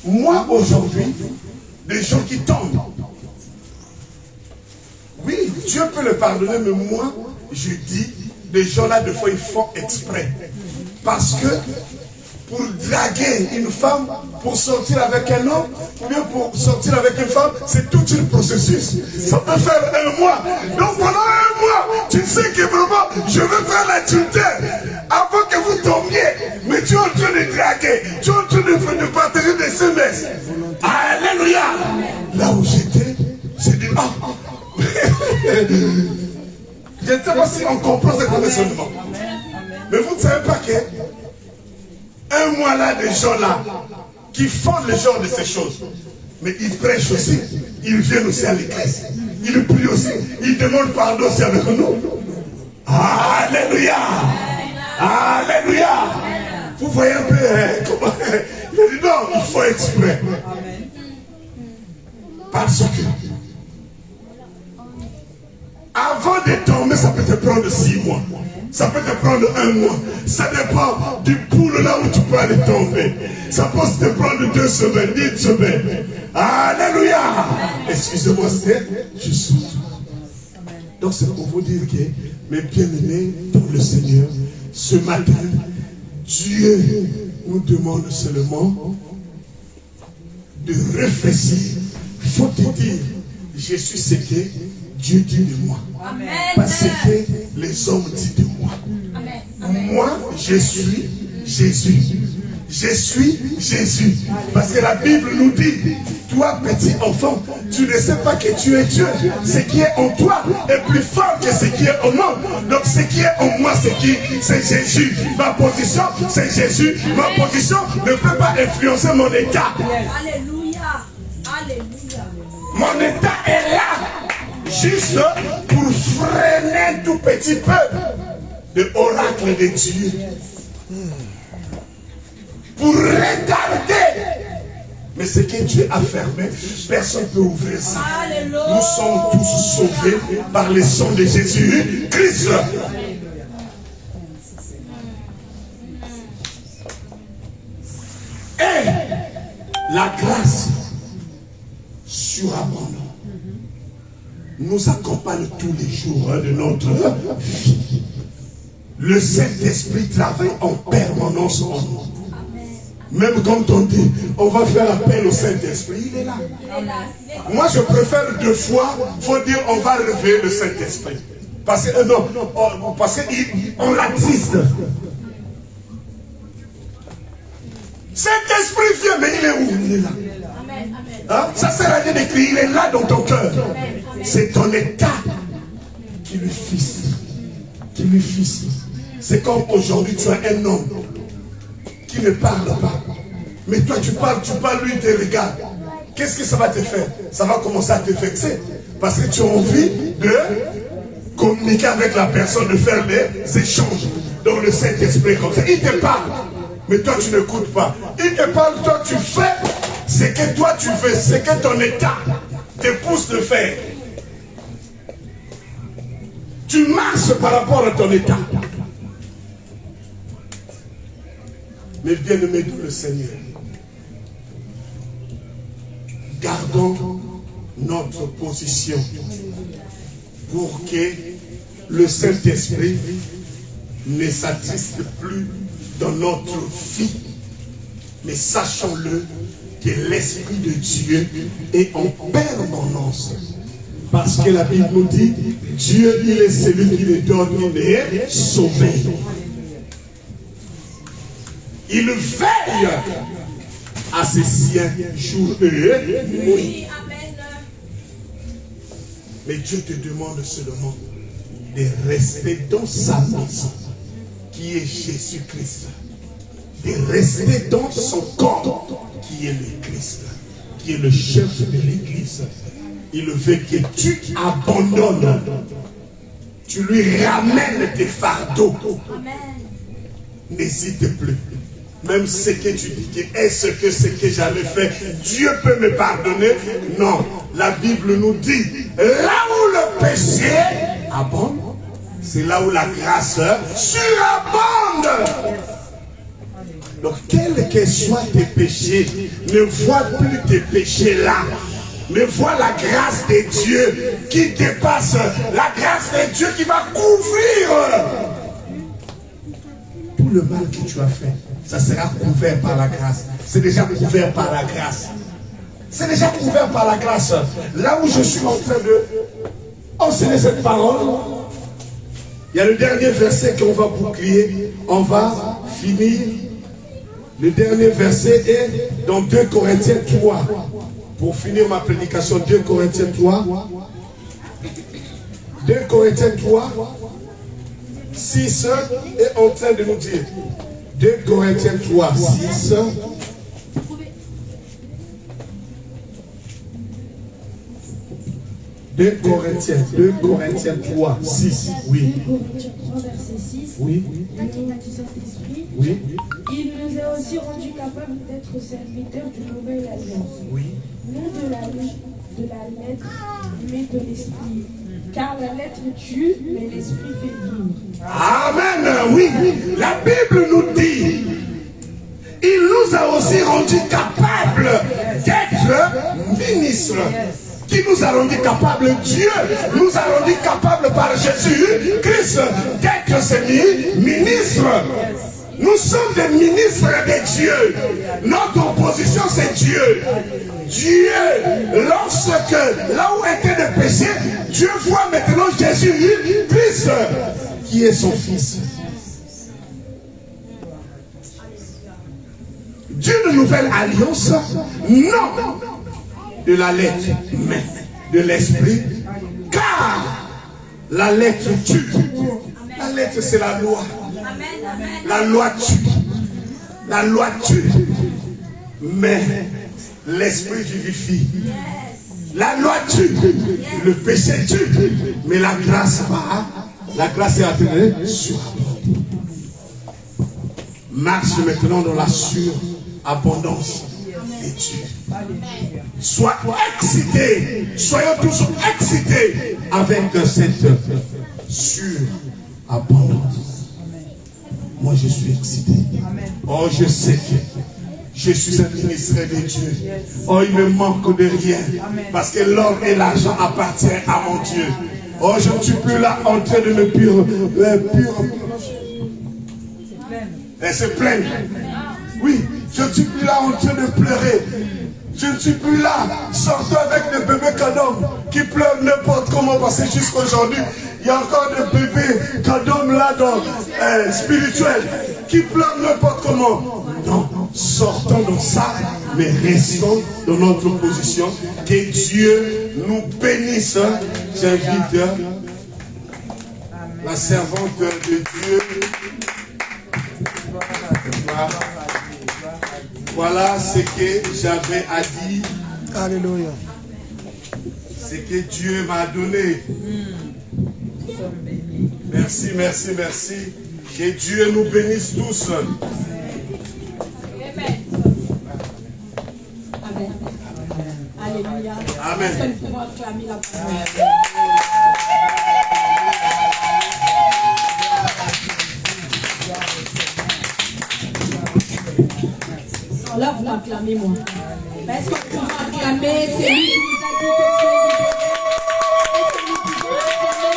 Moi, aujourd'hui, des gens qui tombent, oui, Dieu peut le pardonner, mais moi, je dis, des gens là, des fois, ils font exprès. Parce que, pour draguer une femme, pour sortir avec un homme, ou bien pour sortir avec une femme, c'est tout un processus. Ça peut faire un mois. Donc pendant un mois, tu sais que vraiment, je veux faire l'adultère avant que vous tombiez. Mais tu es en train de draguer, tu es en train de partager des SMS. Alléluia. Là où j'étais, j'ai dit, ah. Je ne sais pas si on comprend ce raisonnement. Mais vous ne savez pas que un mois là, des gens là, qui font le genre de ces choses, mais ils prêchent aussi, ils viennent aussi à l'église, ils prient aussi, ils demandent pardon aussi avec nous. Alléluia! Alléluia! Vous voyez un peu comment il a dit non, il faut exprès. Parce que avant de tomber, ça peut te prendre 6 mois. Ça peut te prendre 1 mois. Ça dépend du poule là où tu peux aller tomber. Ça peut te prendre 2 semaines, 10 semaines. Alléluia. Excusez-moi, c'est juste. Donc c'est pour vous dire que, mes bien-aimés dans le Seigneur, ce matin, Dieu nous demande seulement de réfléchir. Faut-il dire, je suis ce que Dieu dit de moi. Amen. Parce que les hommes disent de moi. Amen. Moi, je suis Jésus. Je suis Jésus. Parce que la Bible nous dit, toi petit enfant, tu ne sais pas que tu es Dieu. Ce qui est en toi est plus fort que ce qui est en moi. Donc ce qui est en moi, c'est Jésus. Ma position, c'est Jésus. Ma position ne peut pas influencer mon état. Alléluia. Alléluia. Mon état est là. Juste pour freiner tout petit peu de l'oracle de Dieu. Pour retarder. Mais ce que Dieu a fermé, personne ne peut ouvrir ça. Alléluia. Nous sommes tous sauvés par le sang de Jésus-Christ. Et la grâce surabondante nous accompagne tous les jours de notre vie. Le Saint-Esprit travaille en permanence en nous. Même quand on dit, on va faire appel au Saint-Esprit, il est là. Moi, je préfère 2 fois, il faut dire, on va réveiller le Saint-Esprit. Parce que, non, parce qu'on l'attriste. Saint-Esprit vient, mais il est où? Il est là. Hein? Ça sert à rien d'écrire, il est là dans ton cœur. C'est ton état qui lui fixe. Qui lui fixe. C'est comme aujourd'hui, tu as un homme qui ne parle pas. Mais toi, tu parles, lui, il te regarde. Qu'est-ce que ça va te faire? Ça va commencer à te vexer. Parce que tu as envie de communiquer avec la personne, de faire des échanges. Dans le Saint-Esprit comme ça. Il te parle. Mais toi, tu n'écoutes pas. Il te parle, toi, tu fais ce que toi, tu fais. Ce que ton état te pousse de faire. Tu marches par rapport à ton état. Mais bien-aimés dans le Seigneur, gardons notre position pour que le Saint-Esprit ne s'attriste plus dans notre vie. Mais sachons-le que l'Esprit de Dieu est en permanence. Parce que la Bible nous dit, Dieu, il est celui qui le donne, il est sommeil. Il veille à ses siens jour et nuit. Mais Dieu te demande seulement de rester dans sa maison, qui est Jésus-Christ. De rester dans son corps, qui est le Christ, qui est le chef de l'Église. Il veut que tu abandonnes, tu lui ramènes tes fardeaux. N'hésite plus. Même ce que tu dis, est-ce que ce que j'avais fait, Dieu peut me pardonner? Non, la Bible nous dit, là où le péché abonde, c'est là où la grâce surabonde. Donc, quels que soient tes péchés, ne vois plus tes péchés là. Mais vois la grâce de Dieu qui dépasse, la grâce de Dieu qui va couvrir tout le mal que tu as fait. Ça sera couvert par la grâce. C'est déjà couvert par la grâce. C'est déjà couvert par la grâce. Là où je suis en train de enseigner cette parole, il y a le dernier verset qu'on va boucler. On va finir. Le dernier verset est dans 2 Corinthiens 3. Pour finir ma prédication, 2 Corinthiens 3. 2 Corinthiens 3. 6 est en train de nous dire. 2 Corinthiens 3, 6. Deux Corinthiens 3, 6. Oui. 2 Corinthiens 3, verset 6. Oui. L'œuvre du Saint-Esprit. Oui. Il nous a aussi rendus capables d'être serviteurs d'une nouvelle alliance. Oui. Non de la lettre, mais de l'esprit. Car la lettre tue, mais l'esprit fait vivre. Amen, oui. La Bible nous dit, il nous a aussi rendus capables d'être ministres. Qui nous a rendus capables? Dieu nous a rendus capables par Jésus-Christ d'être ses ministres. Nous sommes des ministres de Dieu. Notre opposition, c'est Dieu. Dieu, lorsque là où étaient les péchés, Dieu voit maintenant Jésus-Christ, qui est son Fils. Dieu de nouvelle alliance, non de la lettre, mais de l'esprit, car la lettre tue. La lettre, c'est la loi. La loi tue. La loi tue. Mais l'esprit vivifie. La loi tue. Le péché tue. Mais la grâce va. La grâce est attirée sur. Marche maintenant dans la surabondance de Dieu. Sois excité. Soyons tous excités avec cette surabondance. Moi, je suis excité. Oh, je sais que je suis un ministre de Dieu. Oh, il me manque de rien. Parce que l'or et l'argent appartiennent à mon Dieu. Oh, je ne suis plus là en train de me c'est plein. Oui, je ne suis plus là en train de pleurer. Je ne suis plus là, sortant avec des bébés cadoms qui pleurent n'importe comment, parce que jusqu'aujourd'hui, il y a encore des bébés cadoms là dans spirituels qui pleurent n'importe comment. Non, sortons dans ça, mais restons dans notre position. Que Dieu nous bénisse. J'invite la servante de Dieu. Voilà ce que j'avais à dire. Alléluia. Ce que Dieu m'a donné. Merci, merci, merci. Que Dieu nous bénisse tous. Amen. Alléluia. Amen. Est-ce que nous pouvons acclamer la parole? Là, vous m'acclamez, moi. Est-ce que vous m'acclamez? C'est lui qui nous a dit que Dieu est libéré. Est-ce que nous pouvons acclamer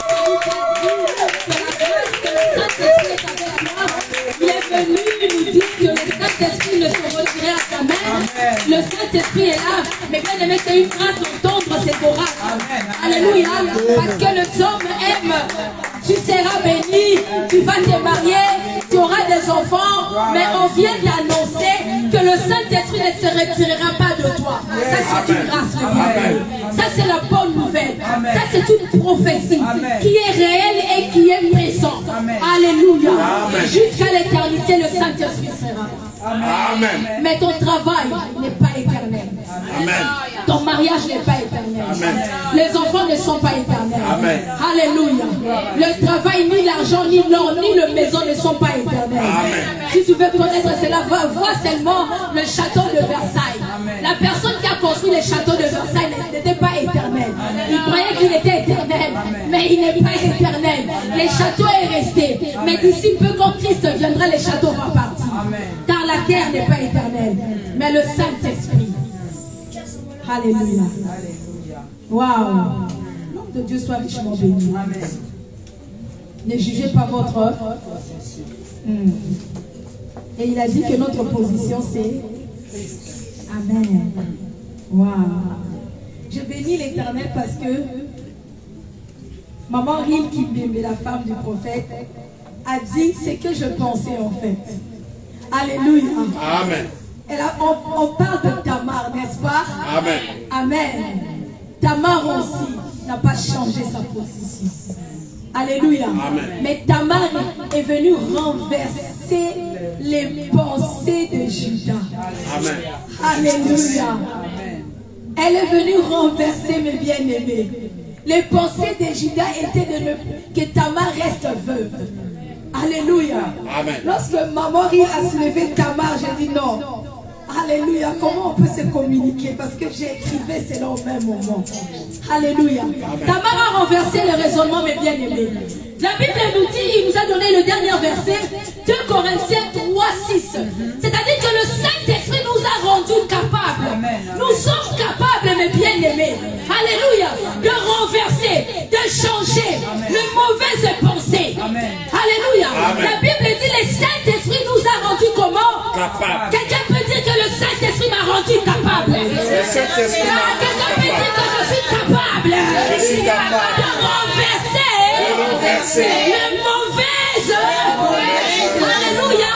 Le Saint-Esprit est là. Mais bien aimé, c'est une grâce d'entendre ces oracles. Alléluia. Parce que le homme aime. Tu seras béni, tu vas te marier, tu auras des enfants, mais on vient d'annoncer que le Saint-Esprit ne se retirera pas de toi. Ça, c'est une grâce de Dieu. Ça, c'est la bonne nouvelle. Ça, c'est une prophétie qui est réelle et qui est présente. Alléluia. Jusqu'à l'éternité, le Saint-Esprit sera. Amen. Mais ton travail n'est pas éternel. Amen. Ton mariage n'est pas éternel. Amen. Les enfants ne sont pas éternels. Amen. Alléluia. Le travail, ni l'argent, ni l'or, ni la maison ne sont pas éternels. Amen. Si tu veux connaître cela, vois seulement le château de Versailles. La personne qui a construit le château de Versailles n'était pas éternel. Il croyait qu'il était éternel, mais il n'est pas éternel. Le château est resté. Mais d'ici peu, quand Christ viendra, le château va partir. Car la terre n'est pas éternelle, mais le Saint-Esprit. Alléluia. Waouh. Nom de Dieu soit richement béni. Ne jugez pas votre œuvre. Et il a dit que notre position c'est Amen. Waouh. Je bénis l'Éternel parce que Maman Ril Kimbembe, la femme du prophète, a dit ce que je pensais en fait. Alléluia. Amen. On parle de Tamar, n'est-ce pas? Amen. Amen. Tamar aussi n'a pas changé sa position. Alléluia. Amen. Mais Tamar est venue renverser les pensées de Judas. Amen. Alléluia. Elle est venue renverser mes bien-aimés. Les pensées de Judas étaient que Tamar reste veuve. Alléluia. Amen. Lorsque maman a soulevé Tamar, j'ai dit non. Alléluia. Comment on peut se communiquer? Parce que j'ai écrivé cela au même moment. Alléluia. Tamar a renversé le raisonnement, mes bien-aimés. La Bible nous dit, il nous a donné le dernier verset, 2 Corinthiens 3:6. C'est-à-dire que le Saint-Esprit nous a rendus capables. Nous sommes capables, mes bien-aimés. Alléluia. De renverser, de changer les mauvaises pensées. Alléluia. La Bible dit, le Saint-Esprit nous a rendus comment? Capable. Quelqu'un peut dire que le Saint-Esprit m'a rendu capable. Quelqu'un peut dire que je suis capable. Je suis capable de renverser les mauvaises. Alléluia.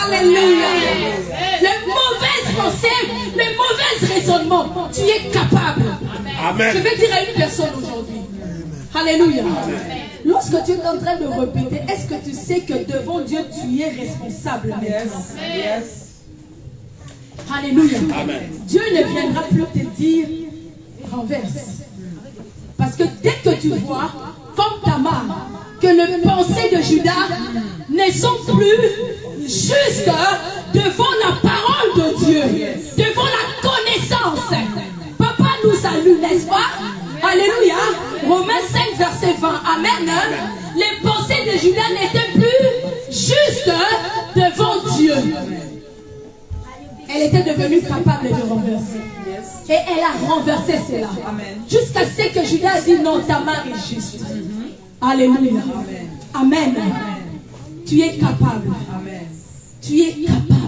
Alléluia. Les mauvaises pensées, les mauvais raisonnements. Tu es capable. Amen. Je vais dire à une personne aujourd'hui. Alléluia. Lorsque tu es en train de répéter, est-ce que tu sais que devant Dieu, tu es responsable? Alléluia. Amen. Dieu ne viendra plus te dire renverse. Parce que dès que tu vois, comme Tamar, que les pensées de Judas ne sont plus juste devant la parole de Dieu, devant la connaissance. Papa nous salue, n'est-ce pas? Alléluia. Romains 5, verset 20. Amen. Les pensées de Judas n'étaient plus juste devant Dieu. Elle était devenue capable de renverser. Et elle a renversé cela. Jusqu'à ce que Judas a dit non, Tamar est juste. Alléluia. Amen. Tu es capable. Tu es capable.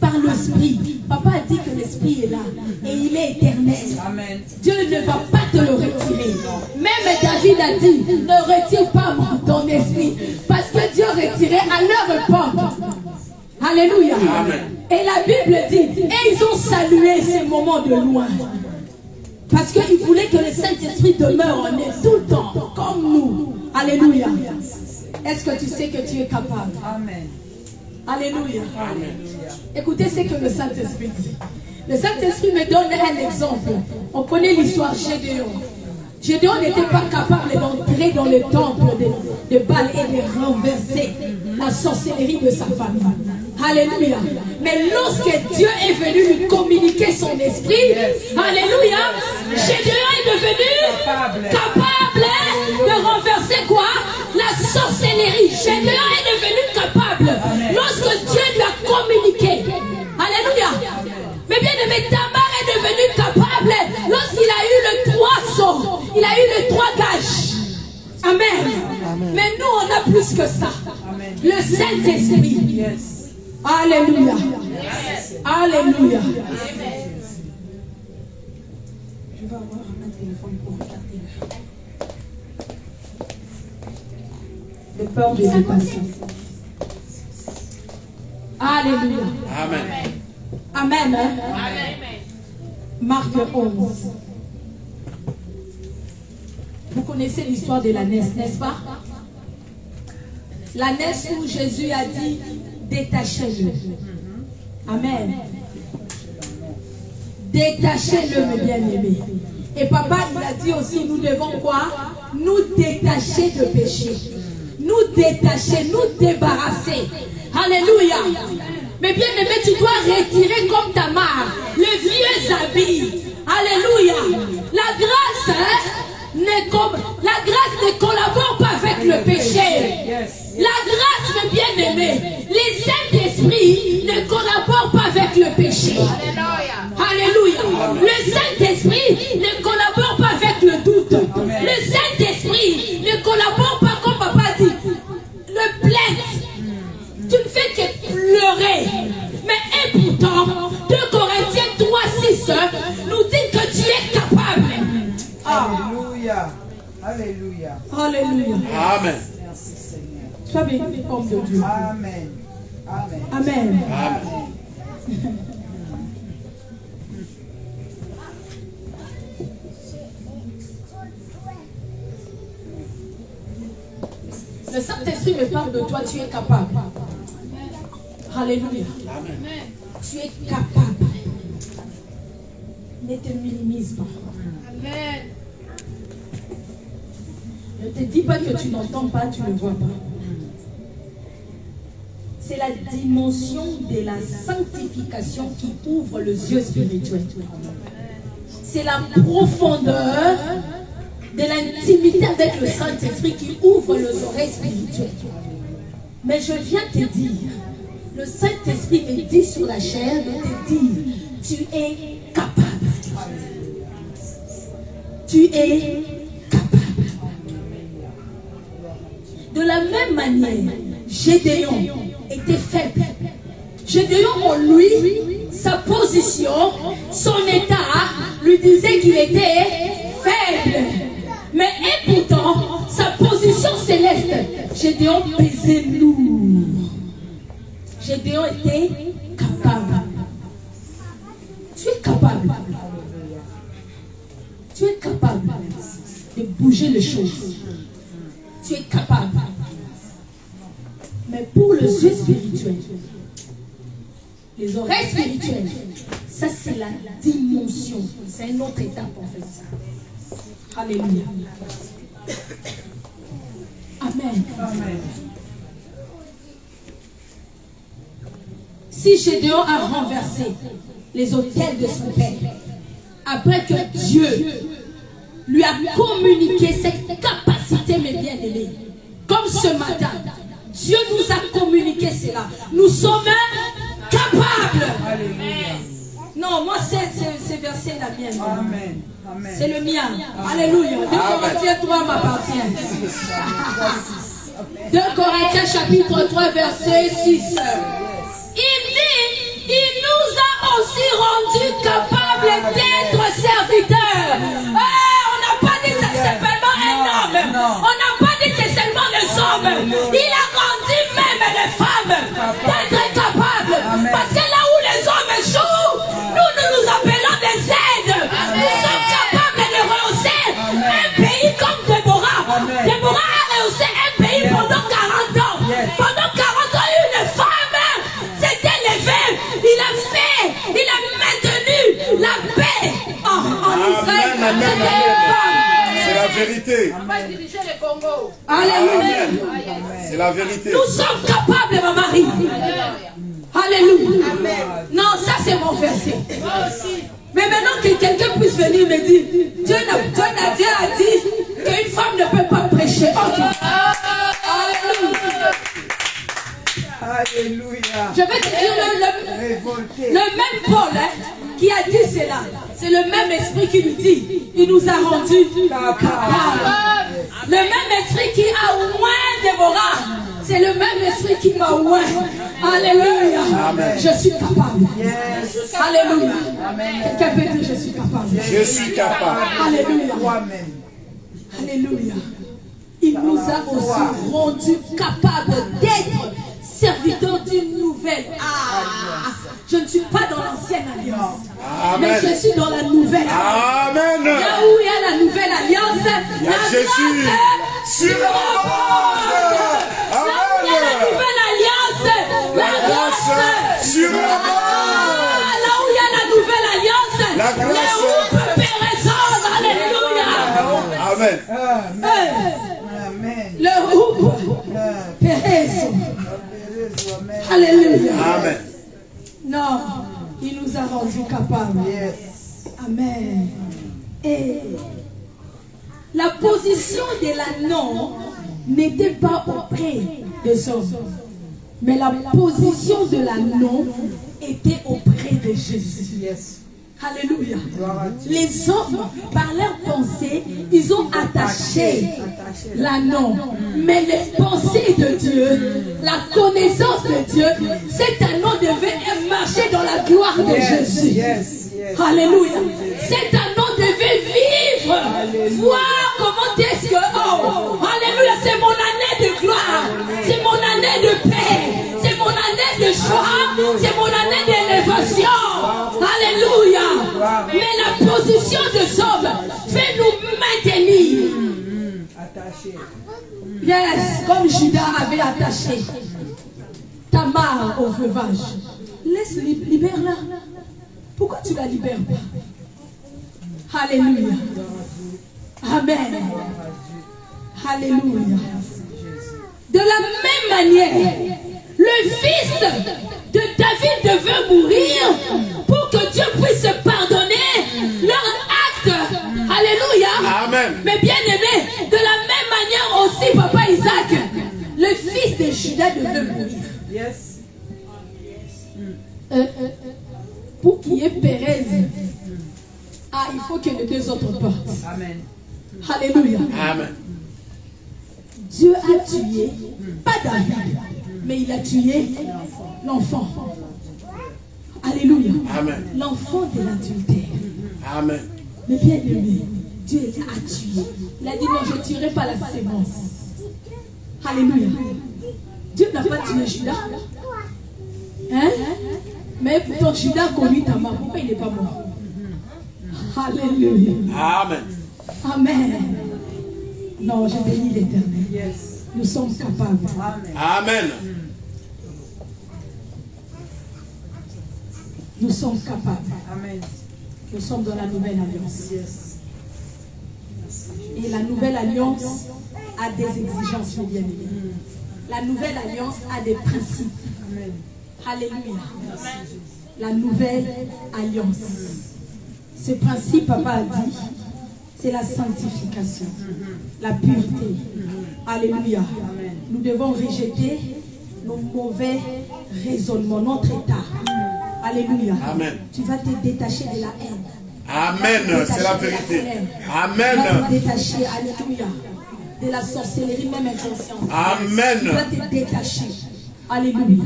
Par l'Esprit. Papa a dit que l'Esprit est là. Et il est éternel. Dieu ne va pas te le retirer. Même David a dit, ne retire pas ton esprit. Parce que Dieu retirait à leur époque. Alléluia. Amen. Et la Bible dit, et ils ont salué ces moments de loin. Parce qu'ils voulaient que le Saint-Esprit demeure en eux tout le temps, comme nous. Alléluia. Est-ce que tu sais que tu es capable? Amen. Alléluia. Amen. Écoutez ce que le Saint-Esprit dit. Le Saint-Esprit me donne un exemple. On connaît l'histoire Gédéon. Gédéon n'était pas capable d'entrer dans le temple de Baal et de renverser la sorcellerie de sa famille. Alléluia. Mais lorsque Dieu est venu lui communiquer son esprit, alléluia, Gédéon est devenu capable de renverser quoi? La sorcellerie. Gédéon est devenu capable lorsque Dieu lui a communiqué. Alléluia. Mais bien aimé, Tamar est devenu capable lorsqu'il a eu le 3 sauts. Il a eu les 3 gages. Amen. Mais nous, on a plus que ça. Le Saint-Esprit. Alléluia. Alléluia. Je vais avoir un téléphone pour regarder le peur de dépasser. Alléluia. Amen. Amen. Hein? Marc 11. Vous connaissez l'histoire de l'ânesse, n'est-ce pas? L'ânesse où Jésus a dit détachez-le. Amen. Détachez-le, mes bien-aimés. Et papa, il a dit aussi, nous devons quoi? Nous détacher de péché. Nous détacher, nous débarrasser. Alléluia. Mais bien-aimé, tu dois retirer comme Tamar les vieux habits. Alléluia. La grâce, la grâce ne collabore pas avec le péché. La grâce, mes bien-aimés, les Saint-Esprit ne collaborent pas avec le péché. Alléluia. Le Saint-Esprit ne collabore pas avec le doute. Le Saint-Esprit ne collabore pas, comme papa dit, le plainte. Tu ne fais que pleurer. Mais et pourtant, 2 Corinthiens 3:6 nous dit que tu es capable. Alléluia. Alléluia. Alléluia. Amen. Merci Seigneur. Sois béni, homme de Dieu. Amen. Amen. Amen. Amen. Le Saint-Esprit me parle de toi, tu es capable. Alléluia. Amen. Tu es capable. Ne te minimise pas. Amen. Ne te dis pas que tu n'entends pas, tu ne vois pas. C'est la dimension de la sanctification qui ouvre les yeux spirituels. C'est la profondeur de l'intimité avec le Saint-Esprit qui ouvre les oreilles spirituelles. Mais je viens te dire, le Saint-Esprit me dit sur la chair de te dire, tu es capable. Tu es capable. De la même manière, Gédéon était faible. Gédéon en lui, sa position, son état lui disait qu'il était faible. Mais et pourtant, sa position céleste, Gédéon pesait lourd. Gédéon était capable. Tu es capable. Tu es capable de bouger les choses. Tu es capable. Mais pour le yeux spirituel, les oreilles spirituelles, ça c'est la dimension. C'est une autre étape en fait. Alléluia. Amen. Amen. Si Gédéon a renversé les autels de son père, après que Dieu lui a communiqué cette capacité, mes bien-aimés, comme ce matin, Dieu nous a communiqué cela. Nous sommes capables. Alléluia. Non, moi, c'est verset la mienne. Amen. Amen. C'est le mien. Alléluia. 2 Corinthiens 3 m'appartient. 2 Corinthiens chapitre 3 verset 6. Il dit, il nous a aussi rendus capables d'être serviteurs. On n'a pas dit c'est seulement un homme. On n'a pas dit c'est seulement les hommes. Il a rendu même les femmes d'être capables. Parce que là où les hommes échouent, nous appelons des aides. Nous sommes capables de rehausser un pays comme Déborah. Déborah a rehaussé un pays pendant 40 ans. Pendant 40 ans, une femme s'était levée. Il a maintenu la paix en Israël. C'est la vérité. On va diriger le Congo. Alléluia. C'est la vérité. Nous sommes capables, ma Marie. Alléluia. Non, ça c'est mon verset. Moi aussi. Mais maintenant que quelqu'un puisse venir me dire, Dieu a dit qu'une femme ne peut pas prêcher. Ok. Alléluia. Alléluia. Je vais te dire Révolté. le même Paul qui a dit cela. C'est le même esprit qui nous dit, il nous a rendus capables. Le même esprit qui a au moins Déborah, c'est C'est le même esprit qui m'a ouvert. Alléluia. Je suis capable. Alléluia. Quelqu'un peut dire je suis capable. Je suis capable. Alléluia. Alléluia. Il nous a aussi rendu capables d'être serviteurs d'une nouvelle. Je ne suis pas dans l'ancienne alliance. Mais je suis dans la nouvelle alliance. Amen. Là où il y a la nouvelle alliance, la Jésus sur la bande. Là où il y a la nouvelle alliance, la grâce sur la bande. Là où il y a la nouvelle alliance, la grâce Alléluia. Amen. Le groupe Pérez. Alléluia. Amen. Non, il nous a rendus capables. Amen. Et la position de l'agneau n'était pas auprès des hommes, mais la position de l'agneau était auprès de Jésus. Alléluia. Les hommes, par leur pensée, ils ont attaché l'agneau. Mais les pensées de Dieu, la connaissance de Dieu, cet agneau devait marcher dans la gloire de Jésus. Alléluia. Cet agneau devait vivre, voir comment est-ce que, alléluia, c'est mon année de gloire, c'est mon année de paix, c'est mon année de joie, c'est mon année d'élévation. Alléluia. Mais la position de hommes fait nous maintenir. Yes, comme Judas avait attaché Tamar au veuvage. Libère-la. Pourquoi tu la libères pas? Alléluia. Amen. Alléluia. De la même manière, le fils de David devait mourir pour que Dieu puisse pardonner leur acte. Alléluia. Amen. Mais bien aimé, de la même manière aussi, papa Isaac, le fils de Judas devait mourir. Pour qu'il y ait Pérez, il faut que les deux autres partent. Amen. Alléluia. Amen. Dieu a tué, pas David, mais il a tué l'enfant. Alléluia. Amen. L'enfant de l'adultère. Amen. Mais bien aimé, Dieu l'a tué. Il a dit non, je ne tuerai pas la sémence. Alléluia. Dieu n'a pas tué Judas. Hein? Mais pourtant Judas connu Tamar. Pourquoi il n'est pas mort? Alléluia. Amen. Amen. Non, je bénis l'Éternel. Nous sommes capables. Amen. Nous sommes capables. Amen. Nous sommes dans la nouvelle alliance. Et la nouvelle alliance a des exigences, mes bien-aimés. La nouvelle alliance a des principes. Alléluia. La nouvelle alliance. Ce principe, papa a dit, c'est la sanctification, la pureté. Alléluia. Nous devons rejeter nos mauvais raisonnements, notre état. Alléluia. Amen. Tu vas te détacher de la haine. Amen. C'est la vérité. Amen. Tu vas te détacher, alléluia, de la sorcellerie même inconsciente. Amen. Tu vas te détacher. Alléluia.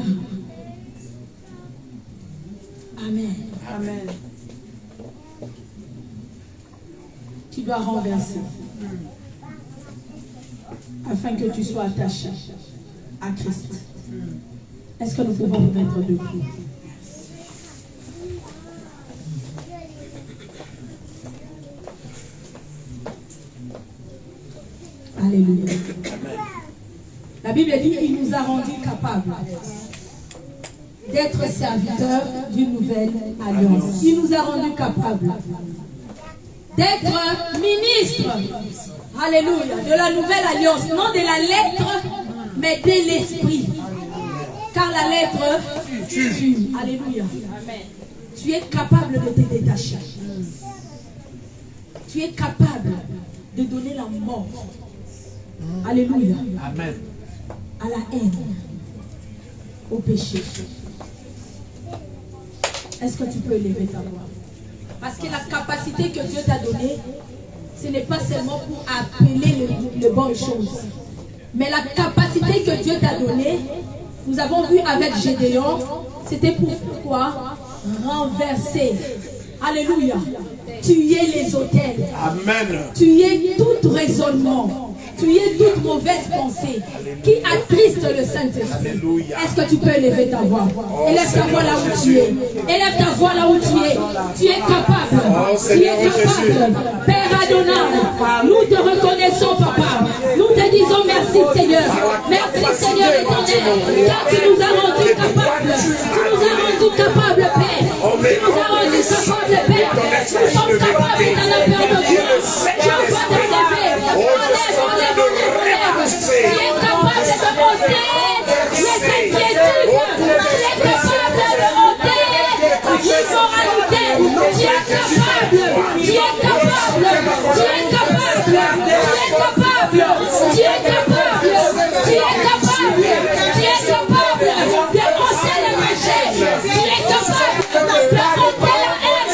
Amen. Amen. Tu dois renverser afin que tu sois attaché à Christ. Est-ce que nous pouvons nous mettre debout? Alléluia. La Bible dit qu'il nous a rendus capables d'être serviteurs d'une nouvelle alliance. Il nous a rendus capables d'être ministres, alléluia, de la nouvelle alliance, non de la lettre, mais de l'esprit. Car la lettre tue. Alléluia. Tu es capable de te détacher. Tu es capable de donner la mort. Alléluia. Amen. À la haine, au péché. Est-ce que tu peux élever ta voix? Parce que la capacité que Dieu t'a donnée, ce n'est pas seulement pour appeler les bonnes choses. Mais la capacité que Dieu t'a donnée, nous avons vu avec Gédéon, c'était pourquoi renverser. Alléluia. Tuer les autels. Amen. Tuer tout raisonnement. Tuer toute mauvaise pensée qui attriste le Saint-Esprit. Est-ce que tu peux élever ta voix? Élève ta voix là où tu es. Élève ta voix là où tu es. Tu es capable. Tu es capable. Père Adonai, nous te reconnaissons, Papa. Nous te disons merci, Seigneur. Merci, Seigneur éternel, car tu nous as rendus capables. Tu nous as rendus capables, Père. Tu nous as rendus capables, Père. Nous sommes capables dans la peur de Dieu. Tu as pas de lever. Tu es capable de ôter les inquiétudes. Tu es capable de ôter l'immoralité. Tu es capable. Tu es capable. Tu es capable. Tu es capable. Tu es capable. Tu es capable. Tu es capable de ôter le péché. Tu es capable de ôter la haine.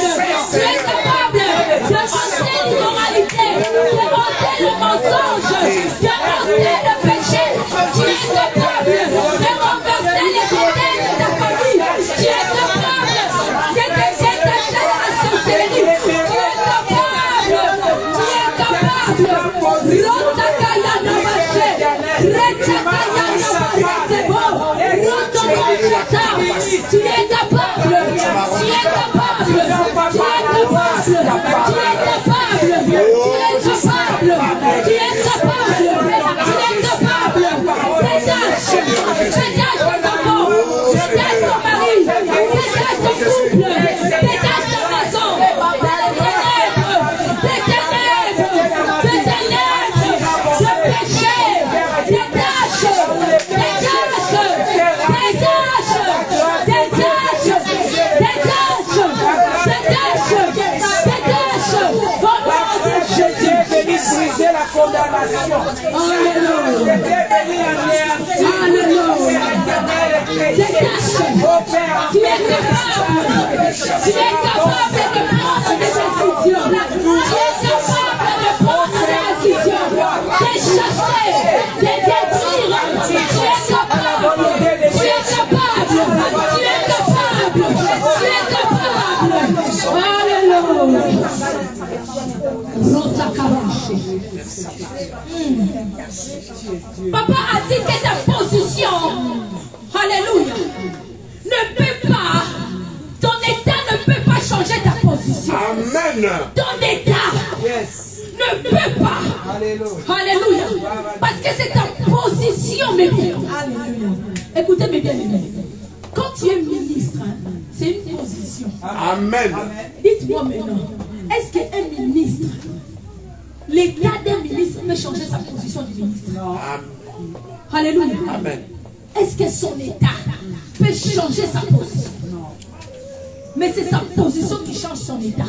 Tu es capable de ôter l'immoralité. De ôter le mensonge. De ôter le péché. Tu es capable de renverser les autels de ta famille. Tu es capable de détruire ta génération série. Tu es capable. Tu es capable. Rotakaya Namache. Retakaya Namache. C'est bon. Rotakaya. Tu es capable. Tu es capable. Tu es capable. Tu es capable. Tu es capable. Tu es capable. Dégage ton enfant, dégage ton mari, dégage ton couple, dégage ta maison, des ténèbres, de péché, dégage, briser la condamnation. Alléluia. Tu es capable. Tu es capable de prendre des décisions. Tu es capable de prendre des décisions. De chasser, de détruire. Tu es capable. Tu es capable. Tu es capable. Tu es capable. Alléluia. Papa a dit que ta position, alléluia, ne peut pas, ton état ne peut pas changer ta position. Amen. Ton état ne peut pas. Alléluia. Parce que c'est ta position, mes bien. Alléluia. Écoutez mes bien-aimés. Quand tu es ministre, c'est une position. Amen. Dites-moi maintenant, est-ce qu'un ministre, l'état d'un ministre peut changer sa position du ministre? Alléluia. Amen. Est-ce que son état peut changer sa position? Mais c'est sa position qui change son état.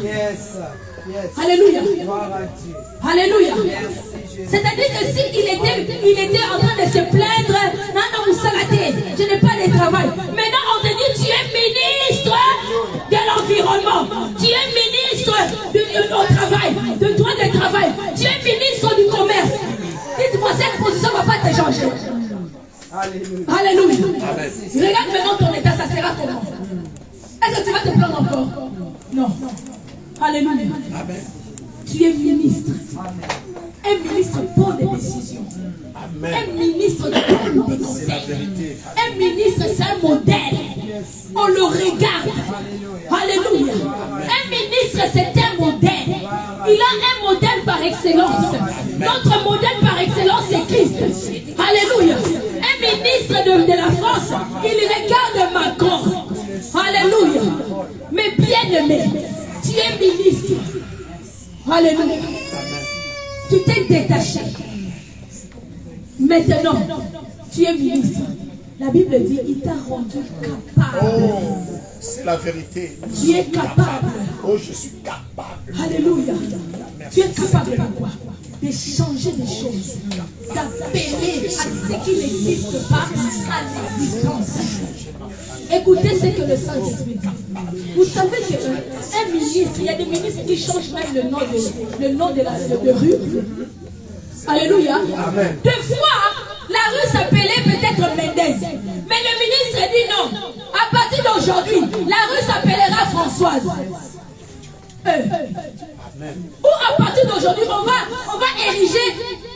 Alléluia. Alléluia. C'est-à-dire que s'il était en train de se plaindre, non, vous salatez, je n'ai pas de travail. Maintenant, on te dit, tu es ministre de l'environnement. Tu es ministre du travail, de droit de travail. Tu es ministre du commerce. Dites-moi, cette position ne va pas te changer. Alléluia. Regarde maintenant ton état, ça sera comment? Est-ce que tu vas te plaindre encore? Non. Alléluia. Amen. Tu es ministre. Un ministre prend des décisions. Amen. Un ministre donne des conseils. Un ministre, c'est un modèle. On le regarde. Alléluia. Un ministre, c'est un modèle. Il a un modèle par excellence. Notre modèle par excellence, c'est Christ. Alléluia. Un ministre de la France, il regarde Macron. Alléluia. Mais bien aimé, tu es ministre. Alléluia. Tu t'es détaché. Maintenant, tu es ministre. La Bible dit, il t'a rendu capable. Oh, c'est la vérité. Tu es capable. Oh, je suis capable. Alléluia. Tu es capable de quoi? De changer des choses. D'appeler à ce qui n'existe pas à l'existence. Écoutez ce que le Saint-Esprit dit. Vous savez qu'un ministre, il y a des ministres qui changent même le nom de rue. Alléluia. Amen. Deux fois, la rue s'appelait peut-être Mendez. d'aujourd'hui, la rue s'appellera Françoise. Ou à partir d'aujourd'hui, on va ériger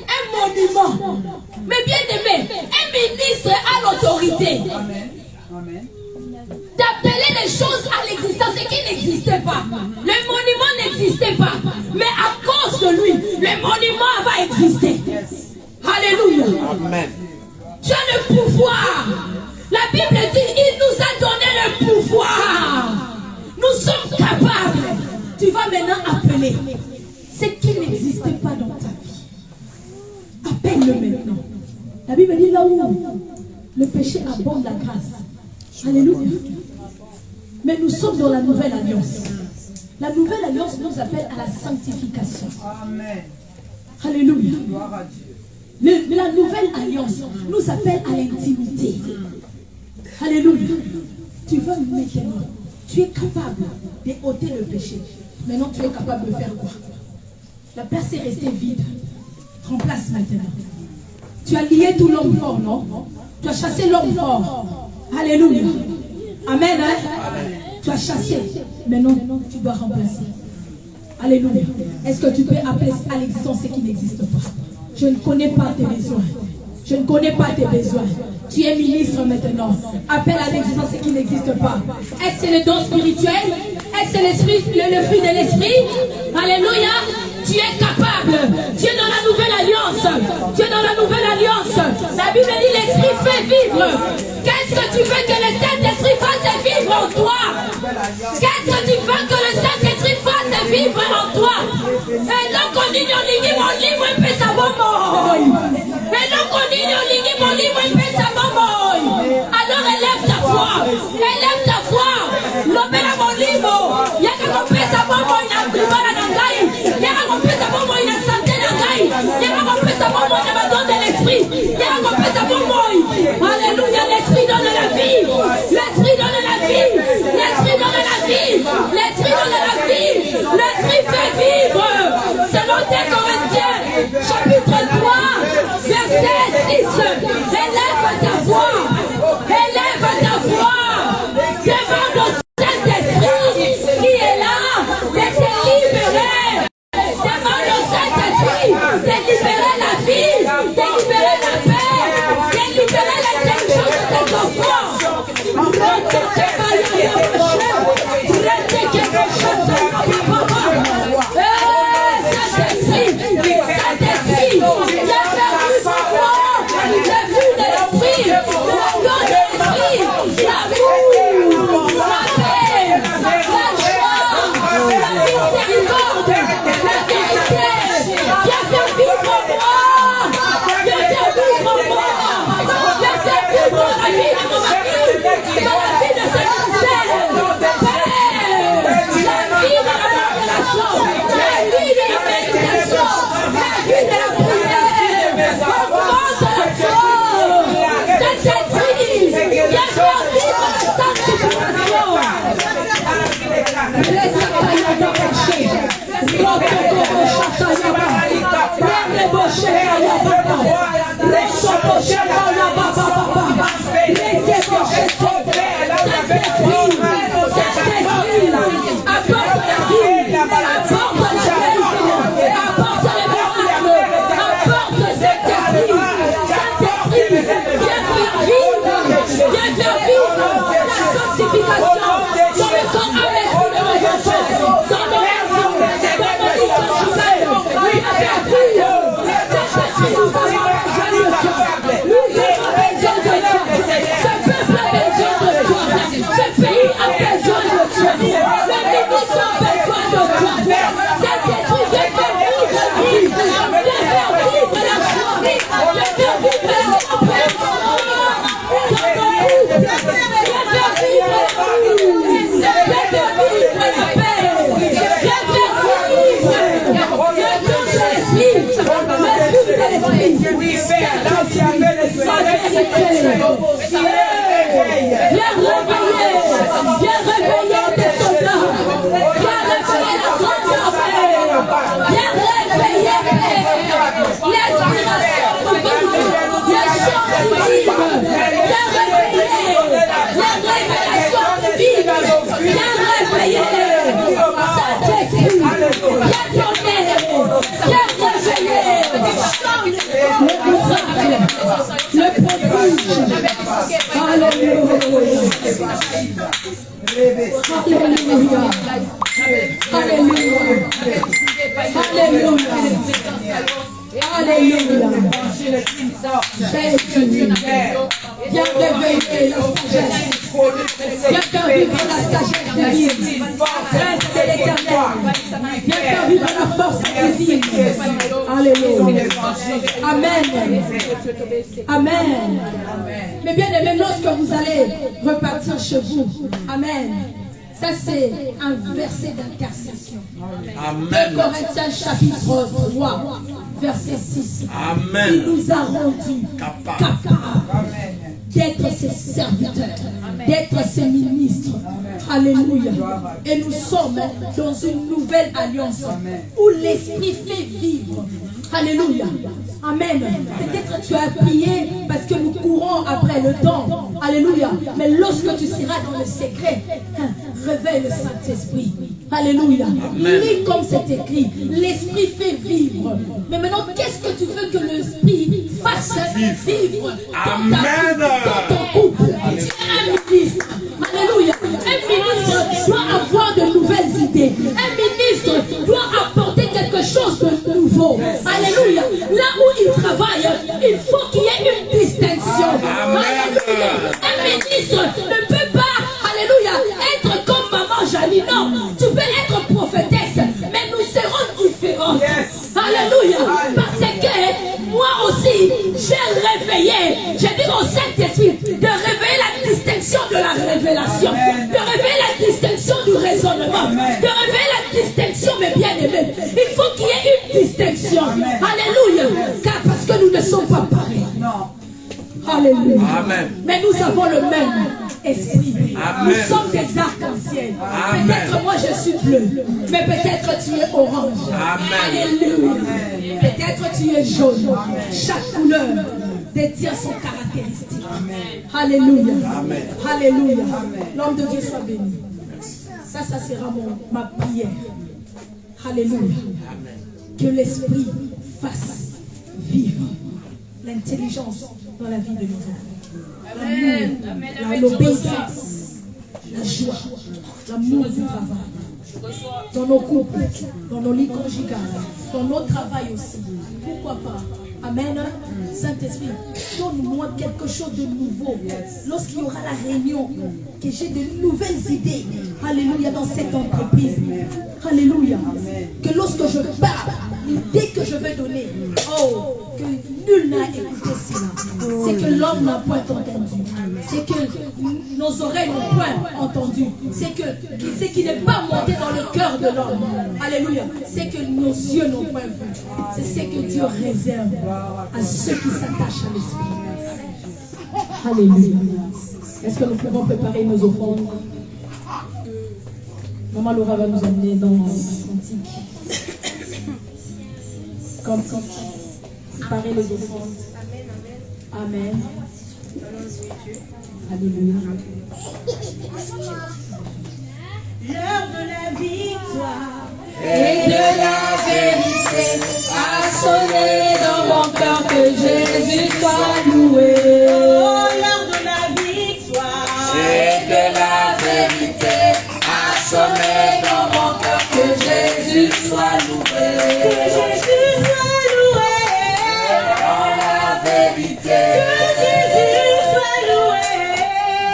un monument. Mais bien aimé, un ministre à l'autorité d'appeler les choses à l'existence et qui n'existaient pas. Le monument n'existait pas. Mais à cause de lui, le monument va exister. Alléluia. Amen. Tu as le pouvoir. La Bible dit, il nous a donné le pouvoir. Nous sommes capables. Tu vas maintenant appeler ce qui n'existait pas dans ta vie. Appelle-le maintenant. La Bible dit là où le péché abonde, la grâce. Alléluia. Mais nous sommes dans la nouvelle alliance. La nouvelle alliance nous appelle à la sanctification. Amen. Alléluia. Gloire à Dieu. La nouvelle alliance nous appelle à l'intimité. Alléluia. Tu veux maintenant, tu es capable de ôter le péché. Maintenant, tu es capable de faire quoi? La place est restée vide. Remplace maintenant. Tu as lié tout l'homme fort, non? Tu as chassé l'homme fort. Alléluia. Amen, hein? Amen. Tu as chassé. Maintenant, tu dois remplacer. Alléluia. Est-ce que tu peux appeler à l'existence ce qui n'existe pas? Je ne connais pas tes besoins. Je ne connais pas tes besoins. Tu es ministre maintenant. Appelle à l'existence ce qui n'existe pas. Est-ce que c'est le don spirituel? Est-ce que c'est l'esprit, le fruit de l'esprit? Alléluia. Tu es capable. Tu es dans la nouvelle alliance. Tu es dans la nouvelle alliance. La Bible dit l'esprit fait vivre. Qu'est-ce que tu veux que le Saint-Esprit fasse vivre en toi? Qu'est-ce que tu veux que le Saint-Esprit fasse vivre en toi? Et non qu'on ignore mon livre et peut savoir. Et non qu'on ignore mon livre et peut savoir. Alors élève ta foi. Élève ta foi. L'opéra mon livre. Il y a qu'un peu savoir il a pris mal à la taille. Il y a qu'un peu savoir il a santé la taille. Il y a qu'un peu savoir il a don de l'esprit. Il y a qu'un peu savoir alléluia, l'esprit donne la vie. L'esprit donne la vie. L'esprit donne la vie. L'esprit donne la vie. L'esprit fait vivre. Selon 2 Corinthiens, chapitre 3, verset 6. Élève Alléluia. Viens réveiller la sagesse. Viens faire vivre la sagesse divine. Reste de l'éternel. Viens faire vivre la force divine. Alléluia. Amen. Amen. Mais bien aimé, lorsque vous allez repartir chez vous, amen. Ça, c'est un verset d'intercession. Amen. 2 Corinthiens chapitre 3, verset 6. Amen. Il nous a rendus capables d'être ses serviteurs, d'être ses ministres. Alléluia. Et nous sommes dans une nouvelle alliance où l'Esprit fait vivre. Alléluia. Amen. Peut-être tu as prié parce que nous courons après le temps. Alléluia. Mais lorsque tu seras dans le secret, réveille le Saint-Esprit. Alléluia. Lis comme c'est écrit. L'Esprit fait vivre. Mais maintenant, qu'est-ce que tu veux que l'Esprit fasse vivre dans ton couple? Tu es un ministre. Alléluia. Un ministre doit avoir de nouvelles idées. Un ministre doit apporter quelque chose de nouveau. Alléluia. Là où il travaille, il faut qu'il y ait une distinction. Alléluia. Un ministre ne peut pas, alléluia, être comme maman Janie. Non, tu peux être prophétesse, mais nous serons différents. Alléluia. Parce que moi aussi, j'ai réveillé, j'ai dit au Saint-Esprit de réveiller la distinction de la révélation, de réveiller la distinction du raisonnement, de réveiller la distinction, mes bien-aimés. Il faut qu'il y ait une distinction. Alléluia. Car parce que nous ne sommes pas pareils. Alléluia. Amen. Mais nous avons le même esprit. Amen. Nous sommes des arcs-en-ciel. Peut-être moi je suis bleu, mais peut-être tu es orange. Amen. Alléluia. Peut-être tu es jaune. Chaque couleur détient son caractéristique. Alléluia. Amen. Alléluia. L'homme de Dieu soit béni. Ça sera ma prière. Alléluia. Que l'esprit fasse vivre l'intelligence dans la vie de nos enfants. L'obéissance, la joie, l'amour du travail. Dans nos couples, dans nos lits conjugales, dans nos travails aussi. Pourquoi pas? Amen. Saint-Esprit, donne-moi quelque chose de nouveau. Lorsqu'il y aura la réunion, que j'ai de nouvelles idées. Alléluia, dans cette entreprise. Alléluia. Que lorsque je parle, l'idée que je vais donner, oh, que nul n'a écouté cela. C'est que l'homme n'a point entendu. C'est que nos oreilles n'ont point entendu. C'est qu'il n'est pas monté dans le cœur de l'homme. Alléluia. C'est que nos yeux n'ont point vu. C'est ce que Dieu réserve à ceux qui s'attachent à l'esprit. Alléluia. Est-ce que nous pouvons préparer nos offrandes? Maman Laura va nous emmener dans un cantique. Cantique. Préparer les offrandes. Amen. Alléluia. L'heure de la victoire Et de la vérité a sonné dans mon cœur, que Jésus soit loué. Oh, l'heure de la victoire Et de la vérité a sonné dans mon cœur, que Jésus soit loué. Que Jésus soit loué. Dans la vérité. Que Jésus soit loué.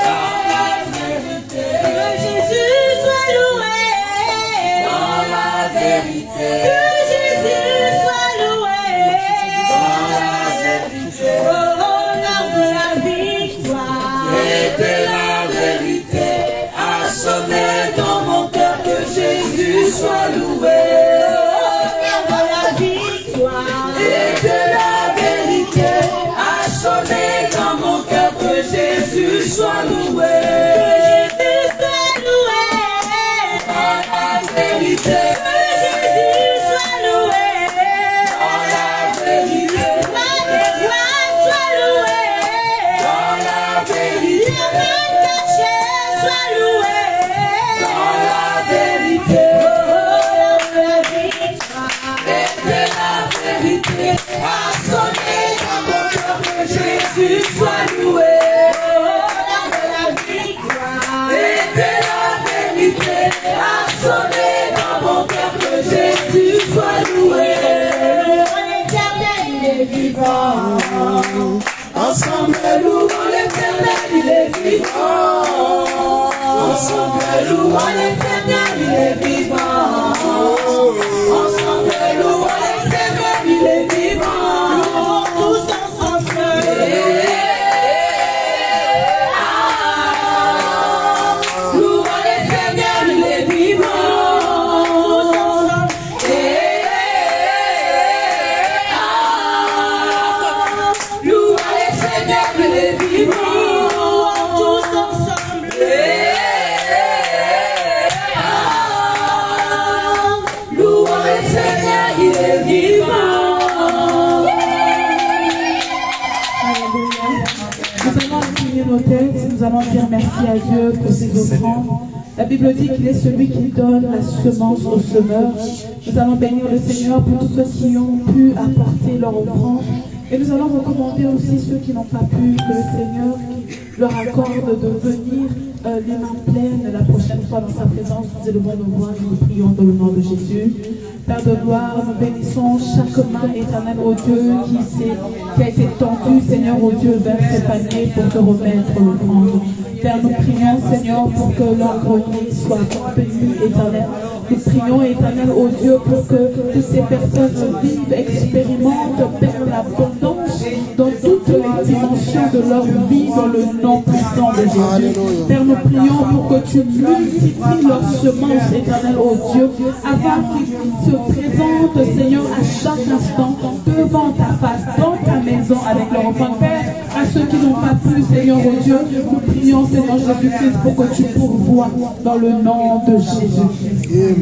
Dans la vérité. Que Jésus soit loué. Dans la vérité. Que Jésus soit loué. Dans la vérité. Oh, l'heure de la victoire Et de la vérité a sonné dans mon cœur, que Jésus soit loué. l'heure de la victoire Et de la vérité a sonné dans mon cœur, que Jésus soit loué. Que Jésus soit loué. Dans la vérité. Que Jésus soit loué. Dans la vérité. La gloire soit loué. Dans la vérité. Le mal caché soit loué. Dans la vérité. Et de la vérité a sonné dans mon cœur, que Jésus soit loué. est vivant. Ensemble, louons l'Éternel, il est vivant. Ensemble, louons l'Éternel, il est vivant. Tous ensemble. Louons l'Éternel, il est vivant. Louons l'Éternel, il est vivant. Tous ensemble. Louons le Seigneur, il est vivant. Nous allons incliner nos têtes, nous allons dire merci à Dieu pour ses offrandes. La Bible dit qu'il est celui qui donne la semence au semeur. Nous allons bénir le Seigneur pour tous ceux qui ont pu apporter leur offrande. Et nous allons recommander aussi ceux qui n'ont pas pu, que le Seigneur leur accorde de venir les mains pleines la prochaine fois dans sa présence. Nous élevons nos voix et nous prions dans le nom de Jésus. Père de gloire, nous bénissons chaque main éternelle, ô Dieu, qui a été tendue, Seigneur, ô Dieu, vers ces paniers pour te remettre l'offrande. Père, nous prions, Seigneur, pour que leur grenier soit béni, éternel. Nous prions, éternel, ô Dieu, pour que ces personnes vivent, expérimentent, Père, l'abondance dans toutes les dimensions de leur vie, dans le nom puissant de Jésus. Père, nous prions pour que tu multiplies leurs semences, éternel, ô Dieu, afin qu'ils se présentent, Seigneur, à chaque instant devant ta face, dans ta maison, avec leur enfant. Père, à ceux qui n'ont pas pu, Seigneur, ô Dieu, nous prions, Seigneur Jésus-Christ, pour que tu pourvoies dans le nom de Jésus-Christ.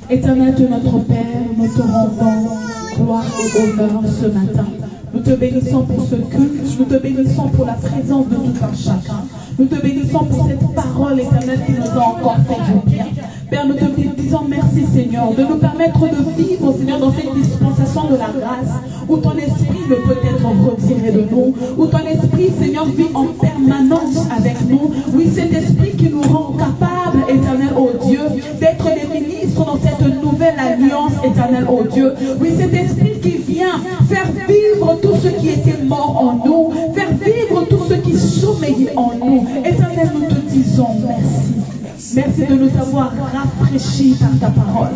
Éternel Dieu notre Père, nous te rendons gloire et honneur ce matin. Nous te bénissons pour ce culte, nous te bénissons pour la présence de tout un chacun. Nous te bénissons pour cette parole éternelle qui nous a encore fait du bien. Père, nous te disons merci Seigneur de nous permettre de vivre Seigneur dans cette dispensation de la grâce où ton esprit ne peut être retiré de nous, où ton esprit Seigneur vit en permanence avec nous. Oui, cet esprit qui nous rend capables, éternel ô Dieu, d'être des ministres dans cette nouvelle alliance, éternel ô Dieu. Oui, cet esprit qui vient faire vivre tout ce qui était mort en nous, faire vivre tout ce qui sommeillait en nous. Éternel, nous te disons merci. Merci de nous avoir rafraîchis par ta parole.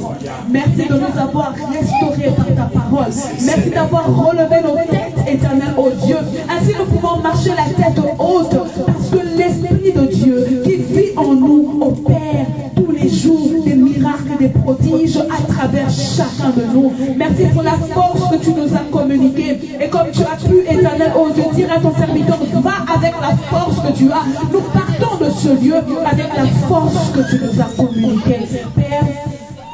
Merci de nous avoir restaurés par ta parole. Merci d'avoir relevé nos têtes, éternel ô Dieu. Ainsi nous pouvons marcher la tête haute parce que l'Esprit de Dieu qui vit en nous opère tous les jours des miracles et des prodiges à travers chacun de nous. Merci pour la force que tu nous as communiquée. Et comme tu as pu, éternel ô Dieu, dire à ton serviteur, va avec la force que tu as. Nous partons de ce lieu avec la force que tu nous as communiquée. Père,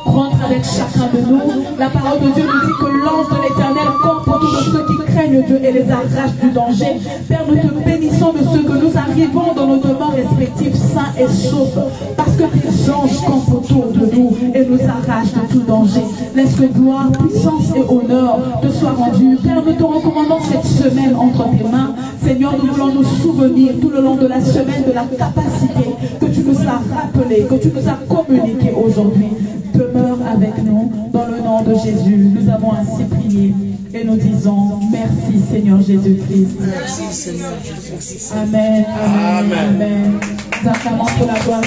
rentre avec chacun de nous. La parole de Dieu nous dit que l'ange de l'Éternel compte pour tous ceux qui craignent Dieu et les arrache du danger. Père, nous te bénissons de ce que nous arrivons dans nos demeures respectives sains et saufs, parce que tes anges campent autour de nous et nous arrachent de tout danger. Laisse que gloire, puissance et honneur te soient rendus. Père, nous te recommandons cette semaine entre tes mains. Seigneur, nous voulons nous souvenir tout le long de la semaine de la capacité que tu nous as rappelée, que tu nous as communiquée aujourd'hui. Demeure avec nous dans le nom de Jésus. Nous avons ainsi prié et nous disons merci Seigneur Jésus-Christ. Merci Seigneur Jésus-Christ. Amen. Amen. Amen. Nous acclamons pour la gloire.